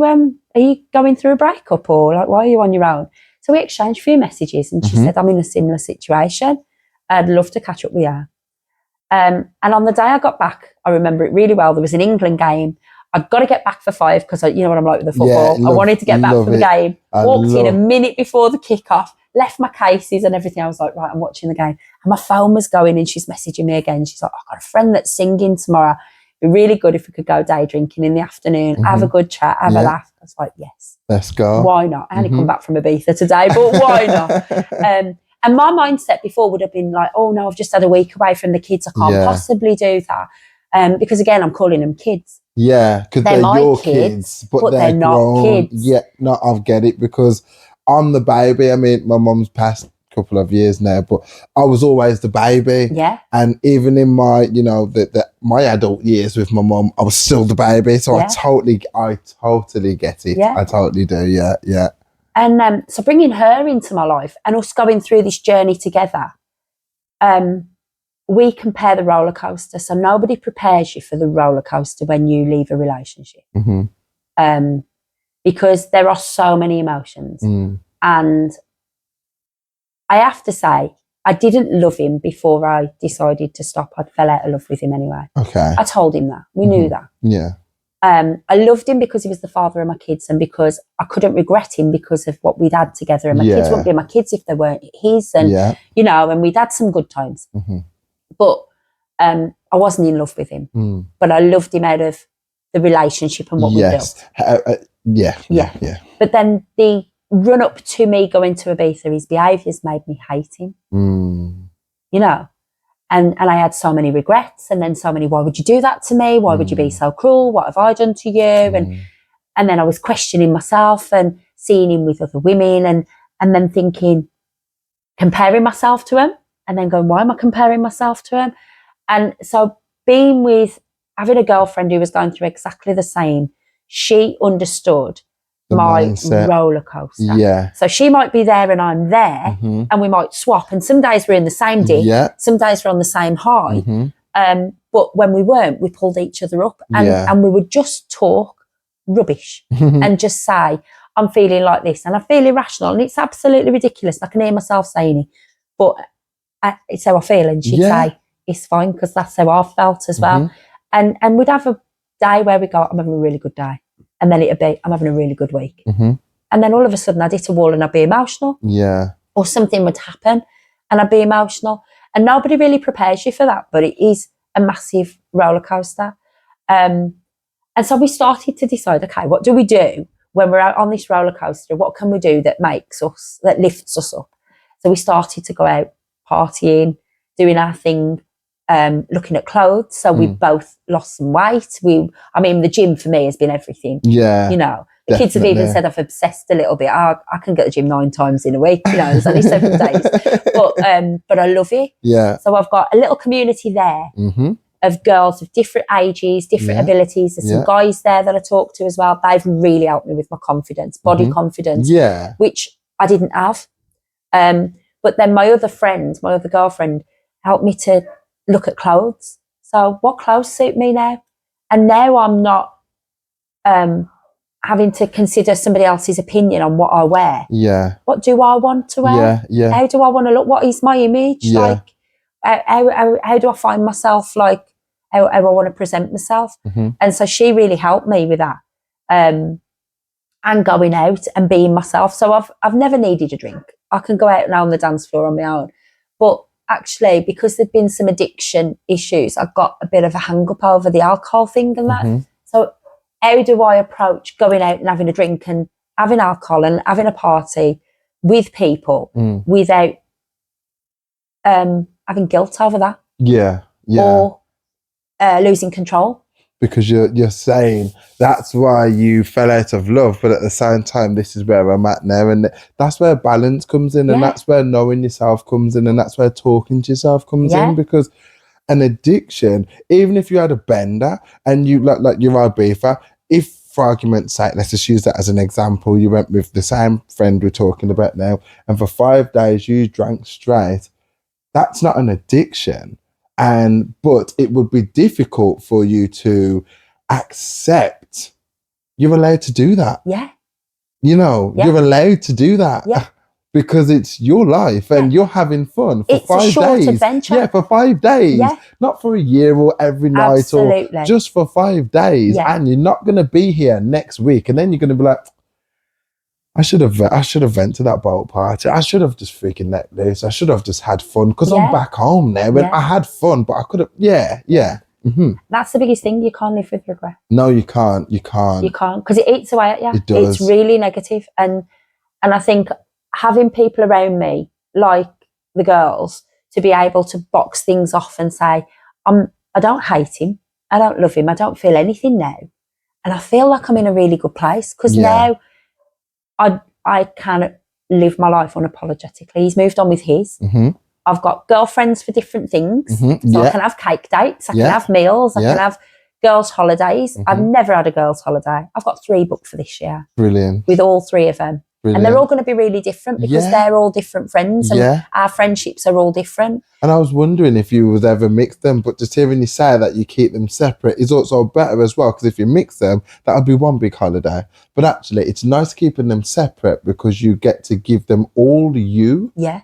going through a breakup, or like, why are you on your own? So we exchanged a few messages and she said, I'm in a similar situation. I'd love to catch up with you. And on the day I got back, I remember it really well. There was an England game. I've got to get back for 5 because you know what I'm like with the football. I wanted to get back for the game. Walked in a minute before the kickoff, left my cases and everything. I was like, right, I'm watching the game. And my phone was going and she's messaging me again. She's like, I've got a friend that's singing tomorrow. It'd be really good if we could go day drinking in the afternoon, have a good chat, have a laugh. I was like, yes. Let's go. Why not? I only come back from Ibiza today, but why not? And my mindset before would have been like, oh no, I've just had a week away from the kids. I can't possibly do that. Because again, I'm calling them kids. Yeah, because they're your kids, but they're not grown. Kids. Yeah, no, I get it, because I'm the baby. I mean, my mum's passed a couple of years now, but I was always the baby. Yeah. And even in my, you know, my adult years with my mum, I was still the baby. So I totally get it. Yeah. I totally do. Yeah, yeah. And so bringing her into my life and us going through this journey together, we compare the roller coaster. So nobody prepares you for the roller coaster when you leave a relationship. Because there are so many emotions. And I have to say, I didn't love him before I decided to stop. I fell out of love with him anyway. Okay. I told him that. We knew that. Yeah. I loved him because he was the father of my kids and because I couldn't regret him because of what we'd had together. And my kids wouldn't be my kids if they weren't his. And, you know, and we'd had some good times. But I wasn't in love with him. But I loved him out of the relationship and what we built. Yeah. But then the run up to me going to Ibiza, his behaviours made me hate him. You know? And I had so many regrets and then so many, why would you do that to me? Why would you be so cruel? What have I done to you? And then I was questioning myself and seeing him with other women and then thinking, comparing myself to him and then going, why am I comparing myself to him? And so having a girlfriend who was going through exactly the same, she understood my roller coaster. Yeah. So she might be there and I'm there and we might swap. And some days we're in the same dip. Yeah. Some days we're on the same high. But when we weren't, we pulled each other up and we would just talk rubbish and just say, I'm feeling like this and I feel irrational and it's absolutely ridiculous. I can hear myself saying it, but it's how I feel. And she'd say, it's fine because that's how I've felt as well. And we'd have a day where we go, I'm having a really good day. And then it'd be, I'm having a really good week. And then all of a sudden I'd hit a wall and I'd be emotional. Yeah. Or something would happen and I'd be emotional. And nobody really prepares you for that, but it is a massive roller coaster. And so we started to decide, okay, what do we do when we're out on this roller coaster? What can we do that lifts us up? So we started to go out partying, doing our thing, looking at clothes. So we both lost some weight. The gym for me has been everything. Yeah. You know, the kids have even said I've obsessed a little bit. I can get the gym 9 times in a week. You know, there's only 7 days, but I love it. Yeah. So I've got a little community there of girls of different ages, different abilities. There's some guys there that I talk to as well. They've really helped me with my confidence, body confidence, which I didn't have. But then my other girlfriend, helped me to look at clothes. So what clothes suit me now? And now I'm not having to consider somebody else's opinion on what I wear. Yeah. What do I want to wear? Yeah, yeah. How do I want to look? What is my image? Yeah. Like, how do I find myself? Like, how I want to present myself? And so she really helped me with that. And going out and being myself. So I've never needed a drink. I can go out now on the dance floor on my own. But actually, because there'd been some addiction issues, I got a bit of a hang up over the alcohol thing and that. So how do I approach going out and having a drink and having alcohol and having a party with people without having guilt over that? Yeah, yeah. Or losing control. Because you're saying that's why you fell out of love, but at the same time, this is where I'm at now. And that's where balance comes in, and that's where knowing yourself comes in, and that's where talking to yourself comes in. Because an addiction, even if you had a bender and you like you're Ibiza, if for argument's sake, let's just use that as an example, you went with the same friend we're talking about now, and for 5 days you drank straight, that's not an addiction. But it would be difficult for you to accept you're allowed to do that. Yeah. You know, you're allowed to do that. Yeah. Because it's your life and you're having fun for 5 days. It's a short adventure. Yeah, for 5 days. Yeah. Not for a year or every night or just for 5 days. Yeah. And you're not going to be here next week. And then you're going to be like, I should have went to that boat party. I should have just freaking let loose. I should have just had fun because I'm back home now. And I had fun, but I could have, That's the biggest thing. You can't live with regret. No, you can't. You can't. You can't because it eats away at you. It does. It's really negative. And I think having people around me, like the girls, to be able to box things off and say, I don't hate him. I don't love him. I don't feel anything now. And I feel like I'm in a really good place because now I can live my life unapologetically. He's moved on with his. I've got girlfriends for different things. So I can have cake dates. I can have meals. I can have girls' holidays. I've never had a girls' holiday. I've got 3 booked for this year. Brilliant. With all 3 of them. Brilliant. And they're all going to be really different because they're all different friends and our friendships are all different. And I was wondering if you would ever mix them, but just hearing you say that you keep them separate is also better as well, because if you mix them, that would be one big holiday. But actually, it's nice keeping them separate because you get to give them all you. Yeah.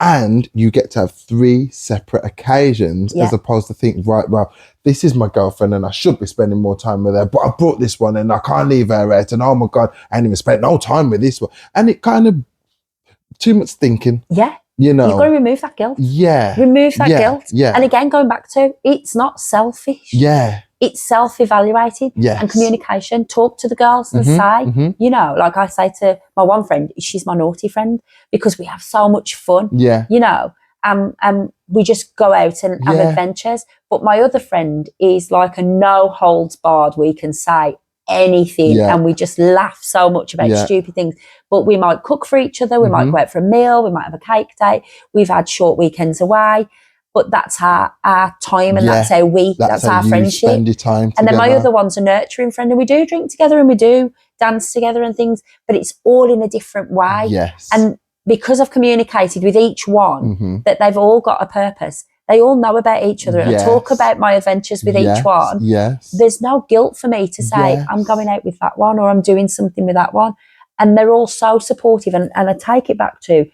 And you get to have 3 separate occasions as opposed to think, right, well, this is my girlfriend and I should be spending more time with her, but I brought this one and I can't leave her out. And oh my God, I ain't even spent no time with this one. And it kind of, too much thinking. Yeah. You know. You've got to remove that guilt. Yeah. Remove that guilt. Yeah. And again, going back to, it's not selfish. Yeah. It's self-evaluating and communication. Talk to the girls and say, you know, like I say to my one friend, she's my naughty friend because we have so much fun. Yeah. You know, we just go out and have adventures. But my other friend is like a no holds barred. We can say anything and we just laugh so much about stupid things. But we might cook for each other. We might go out for a meal. We might have a cake date. We've had short weekends away. But that's our time and that's our friendship. Spend your time together. And then my other one's a nurturing friend and we do drink together and we do dance together and things, but it's all in a different way. Yes. And because I've communicated with each one that they've all got a purpose, they all know about each other. And I talk Yes. about my adventures with each Yes. one. Yes. There's no guilt for me to say, Yes. I'm going out with that one or I'm doing something with that one. And they're all so supportive. And I take it back to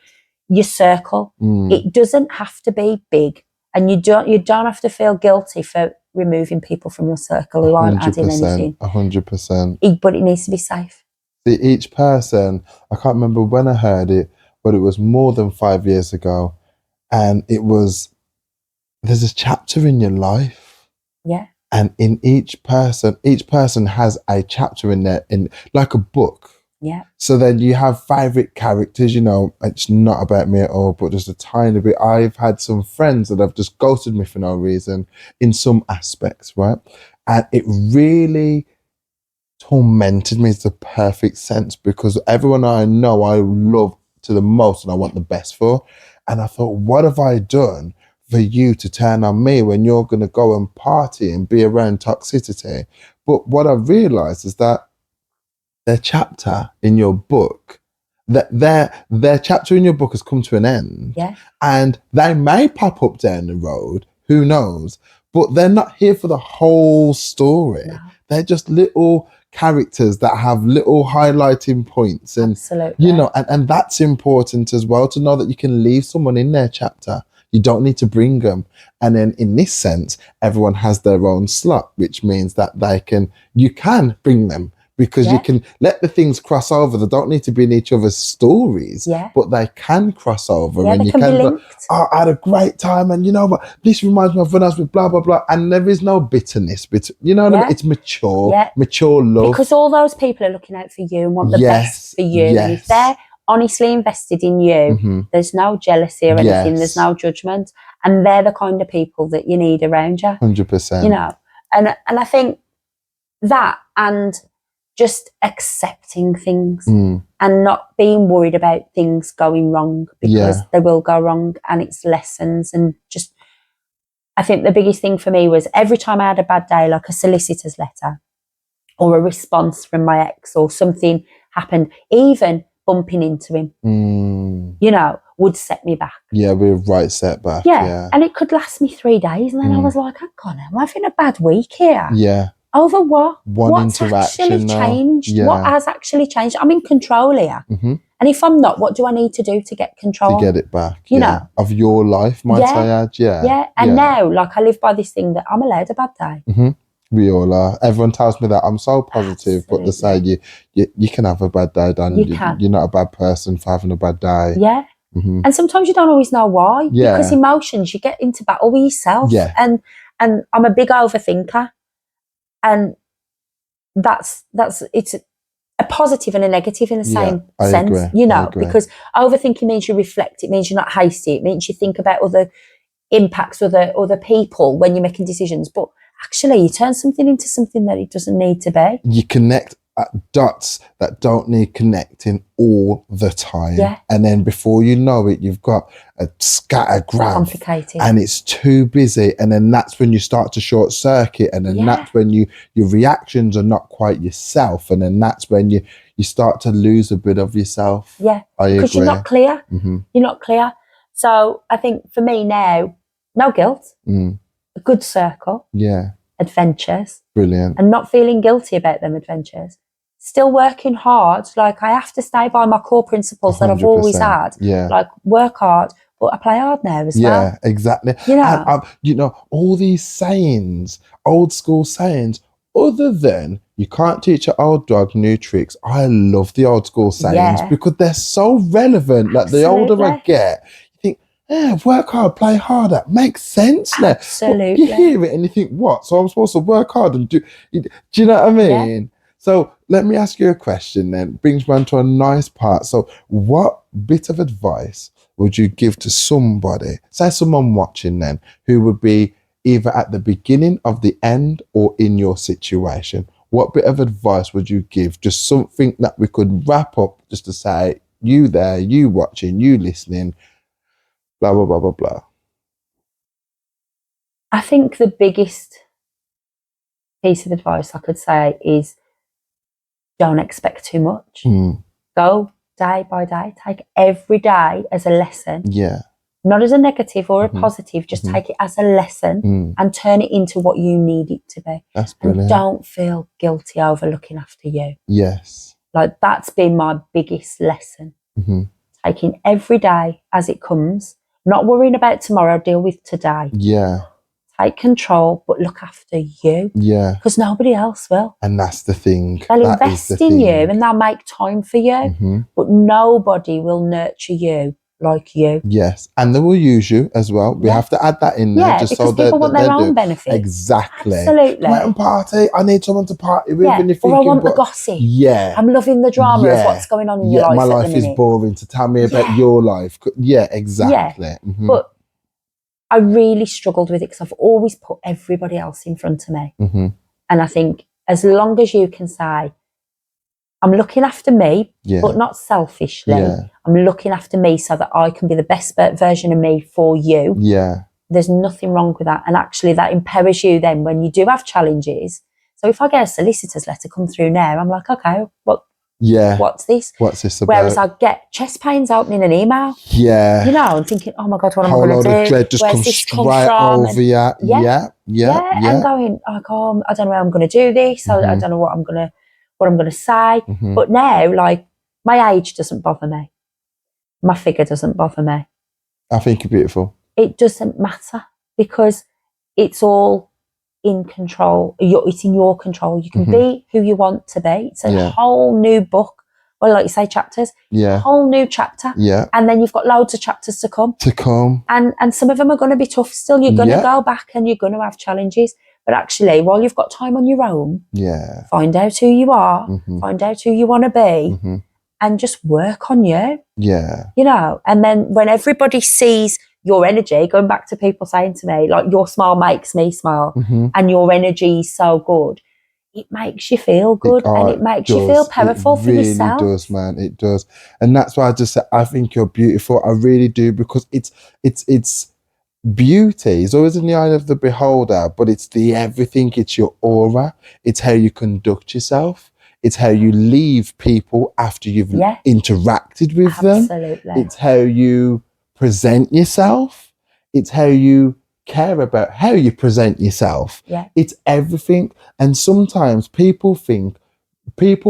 your circle. It doesn't have to be big. And you don't have to feel guilty for removing people from your circle who aren't adding anything. 100%. But it needs to be safe. See, each person, I can't remember when I heard it, but it was more than 5 years ago. And it was, there's a chapter in your life. Yeah. And in each person has a chapter in there, in like a book. Yeah. So then you have favorite characters, you know, it's not about me at all, but just a tiny bit. I've had some friends that have just ghosted me for no reason in some aspects, right? And it really tormented me, is the perfect sense, because everyone I know I love to the most and I want the best for. And I thought, what have I done for you to turn on me when you're going to go and party and be around toxicity? But what I realized is that their chapter in your book, that their chapter in your book has come to an end. Yeah. And they may pop up down the road, who knows? But they're not here for the whole story. No. They're just little characters that have little highlighting points. And Absolutely. you know, and that's important as well, to know that you can leave someone in their chapter. You don't need to bring them. And then in this sense, everyone has their own slot, which means that you can bring them, because you can let the things cross over. They don't need to be in each other's stories, but they can cross over. Yeah, and they you can be go, linked. oh, I had a great time, and you know what? This reminds me of when I was with blah, blah, blah. And there is no bitterness. You know what I mean? It's mature love. Because all those people are looking out for you and want the best for you. And if they're honestly invested in you, there's no jealousy or anything. There's no judgment. And they're the kind of people that you need around you. 100%. You know, and I think that, and just accepting things and not being worried about things going wrong, because they will go wrong, and it's lessons. And just, I think the biggest thing for me was every time I had a bad day, like a solicitor's letter or a response from my ex or something happened, even bumping into him, you know, would set me back. Yeah, we're right set back. Yeah. And it could last me 3 days. And then I was like, hang on, I'm having a bad week here. Yeah. Over what? What's interaction actually changed? Yeah. What has actually changed? I'm in control here. And if I'm not, what do I need to do to get control? To get it back. You know? Of your life, might I add. Yeah. And now, like, I live by this thing that I'm allowed a bad day. We all are. Everyone tells me that I'm so positive, but they say you can have a bad day, Dan. You're not a bad person for having a bad day. Yeah. And sometimes you don't always know why. Yeah. Because emotions, you get into battle with yourself. Yeah. And I'm a big overthinker. And it's a positive and a negative in the same sense, agree. you know, because overthinking means you reflect. It means you're not hasty. It means you think about other impacts, other people when you're making decisions. But actually, you turn something into something that it doesn't need to be. You connect dots that don't need connecting all the time. Yeah. And then before you know it, you've got a scattergram. Complicated. And it's too busy. And then that's when you start to short circuit. And then that's when your reactions are not quite yourself. And then that's when you start to lose a bit of yourself. Yeah. Because you're not clear. You're not clear. So I think for me now, no guilt. A good circle. Yeah. Adventures. Brilliant. And not feeling guilty about them adventures. Still working hard. Like, I have to stay by my core principles that I've always had. Yeah. Like, work hard, but I play hard now as well. Yeah, exactly. You know, and, you know, all these sayings, old school sayings, other than you can't teach an old dog new tricks. I love the old school sayings because they're so relevant. Like, the older I get, work hard, play harder. Makes sense now. Absolutely. You hear it and you think, what? So I'm supposed to work hard and do you know what I mean? Yeah. So let me ask you a question then. Brings me on to a nice part. So what bit of advice would you give to somebody, say someone watching then, who would be either at the beginning of the end or in your situation? What bit of advice would you give? Just something that we could wrap up just to say, you there, you watching, you listening, blah, blah, blah, blah, blah. I think the biggest piece of advice I could say is don't expect too much. Go day by day. Take every day as a lesson. Yeah. not as a negative or a positive, just take it as a lesson and turn it into what you need it to be. That's brilliant. And don't feel guilty over looking after you. Yes. Like, that's been my biggest lesson. Taking every day as it comes, not worrying about tomorrow, deal with today. Yeah. Take control, but look after you. Yeah. Because nobody else will. And that's the thing. They'll invest in you and they'll make time for you, but nobody will nurture you like you. Yes. And they will use you as well. We have to add that in there. Yeah, just because so people want their own benefit. Exactly. Absolutely. Come out and party. I need someone to party with. Yeah. And you're Or I thinking, want the gossip. Yeah. I'm loving the drama of what's going on in your life. My life at the is minute. boring. To tell me about your life. Yeah, exactly. Yeah. But I really struggled with it because I've always put everybody else in front of me. And I think as long as you can say, I'm looking after me, but not selfishly. I'm looking after me so that I can be the best version of me for you. Yeah. There's nothing wrong with that. And actually that empowers you then when you do have challenges. So if I get a solicitor's letter come through now, I'm like, okay, what's this? What's this about? Whereas I get chest pains opening an email. Yeah. You know, I'm thinking, oh my God, what am I Whole going load to do? of dread just comes straight over you. And going, I don't know how I'm going to do this. I don't know what I'm going to say. But now, like, my age doesn't bother me. My figure doesn't bother me. I think you're beautiful. It doesn't matter because it's all in control. It's in your control. You can be who you want to be. It's a whole new book. Well, like you say, chapters. Yeah. A whole new chapter. Yeah. And then you've got loads of chapters to come. And some of them are going to be tough still. You're going to go back and you're going to have challenges. But actually, while you've got time on your own, find out who you are, find out who you want to be, and just work on you. Yeah. You know, and then when everybody sees your energy, going back to people saying to me, like, your smile makes me smile and your energy is so good, it makes you feel good and it makes you feel powerful for yourself. It really does, man. It does. And that's why I just say, I think you're beautiful. I really do, because it's beauty is always in the eye of the beholder, but it's the everything. It's your aura. It's how you conduct yourself. It's how you leave people after you've interacted with them. It's how you present yourself. It's how you care about how you present yourself. It's everything. And sometimes people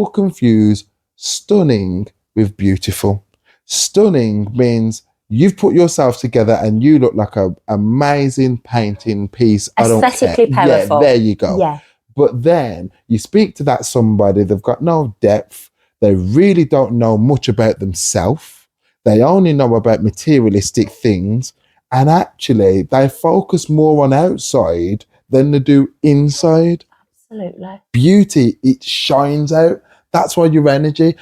confuse stunning with beautiful. Stunning means you've put yourself together and you look like an amazing painting piece. Aesthetically powerful. Yeah, there you go. Yeah. But then you speak to that somebody, they've got no depth. They really don't know much about themselves. They only know about materialistic things. And actually, they focus more on outside than they do inside. Absolutely. Beauty, it shines out. That's why your energy,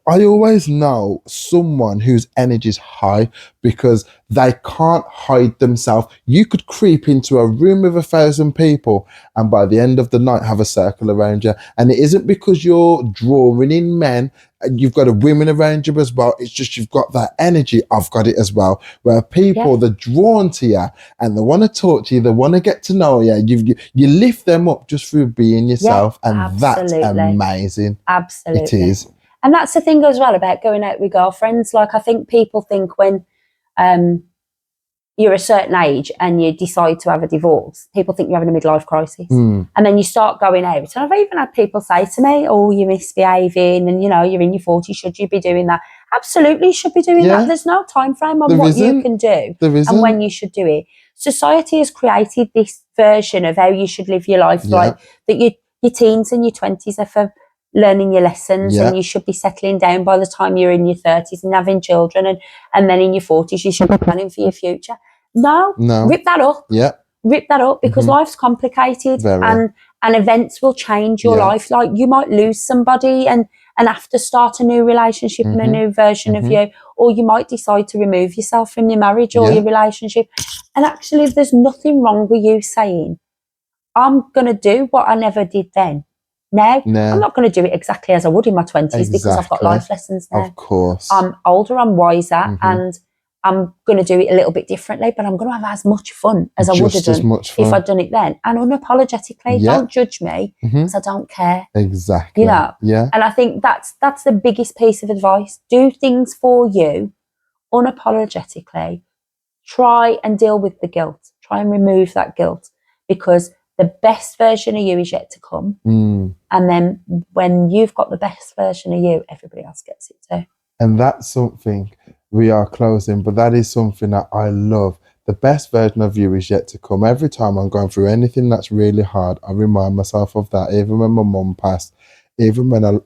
I always know someone whose energy is high because they can't hide themselves. You could creep into a room with 1,000 people and by the end of the night have a circle around you. And it isn't because you're drawing in men and you've got a women around you as well. It's just you've got that energy. I've got it as well. Where people, they're drawn to you and they want to talk to you. They want to get to know you. You lift them up just through being yourself. And that's amazing. Absolutely. It is. And that's the thing as well about going out with girlfriends. Like, I think people think when you're a certain age and you decide to have a divorce, people think you're having a midlife crisis. And then you start going out. And I've even had people say to me, oh, you're misbehaving and, you know, you're in your 40s, should you be doing that? Absolutely, you should be doing that. There's no time frame on what you can do and when you should do it. Society has created this version of how you should live your life, like that your teens and your 20s are for learning your lessons and you should be settling down by the time you're in your 30s and having children and then in your 40s you should be planning for your future. No. Rip that up. Rip that up because life's complicated and events will change your life. Like, you might lose somebody and have to start a new relationship and a new version of you, or you might decide to remove yourself from your marriage or your relationship. And actually, there's nothing wrong with you saying, I'm going to do what I never did then. No, I'm not going to do it exactly as I would in my 20s because I've got life lessons now. Of course. I'm older, I'm wiser, and I'm going to do it a little bit differently, but I'm going to have as much fun as I would have done if I'd done it then. And unapologetically, don't judge me because I don't care. Exactly. You know? Yeah. And I think that's the biggest piece of advice. Do things for you unapologetically. try and deal with the guilt. Try and remove that guilt, because the best version of you is yet to come. And then when you've got the best version of you, everybody else gets it too. And that's something, we are closing, but that is something that I love. The best version of you is yet to come. Every time I'm going through anything that's really hard, I remind myself of that. Even when my mum passed, even when I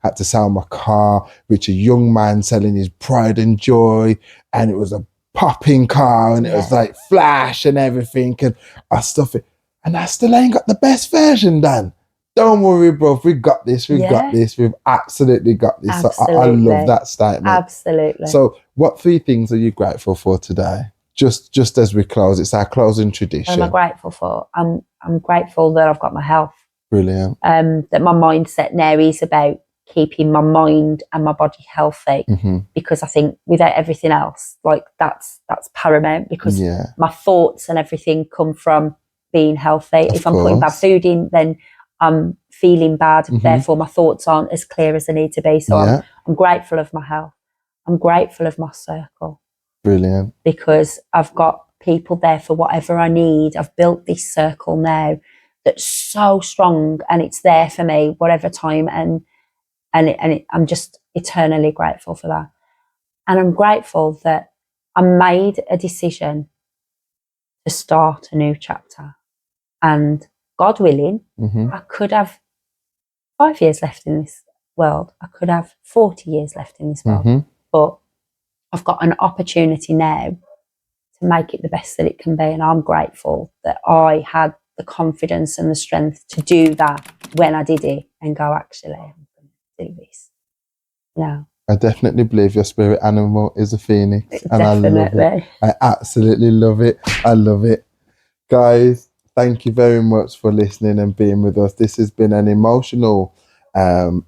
had to sell my car, which a young man selling his pride and joy, and it was a popping car, and it was like flash and everything, and I stuff it, and I still ain't got the best version done. Don't worry, bro. We got this. We've got this. We've absolutely got this. So I love that statement. Absolutely. So, what 3 things are you grateful for today? Just as we close, it's our closing tradition. What am I grateful for? I'm grateful that I've got my health. Brilliant. That my mindset now is about keeping my mind and my body healthy, because I think without everything else, like that's paramount, because my thoughts and everything come from being healthy. If I'm putting bad food in, then I'm feeling bad. Therefore, my thoughts aren't as clear as they need to be. So I'm grateful of my health. I'm grateful of my circle. Brilliant. Because I've got people there for whatever I need. I've built this circle now that's so strong, and it's there for me whatever time, and I'm just eternally grateful for that. And I'm grateful that I made a decision to start a new chapter, and God willing, I could have 5 years left in this world. I could have 40 years left in this world. But I've got an opportunity now to make it the best that it can be. And I'm grateful that I had the confidence and the strength to do that when I did it, and go, actually, I'm going to do this. Yeah. I definitely believe your spirit animal is a phoenix. And Definitely. I love it. I absolutely love it. I love it. Guys, thank you very much for listening and being with us. This has been an emotional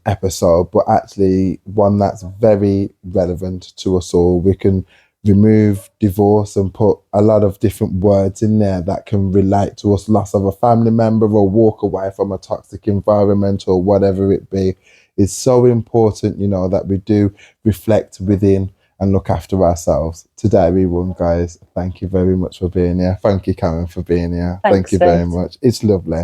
episode, but actually one that's very relevant to us all. We can remove divorce and put a lot of different words in there that can relate to us, loss of a family member, or walk away from a toxic environment, or whatever it be. It's so important, you know, that we do reflect within and look after ourselves. Today we won, guys. Thank you very much for being here. Thank you, Karen, for being here. Thank you very much. It's lovely.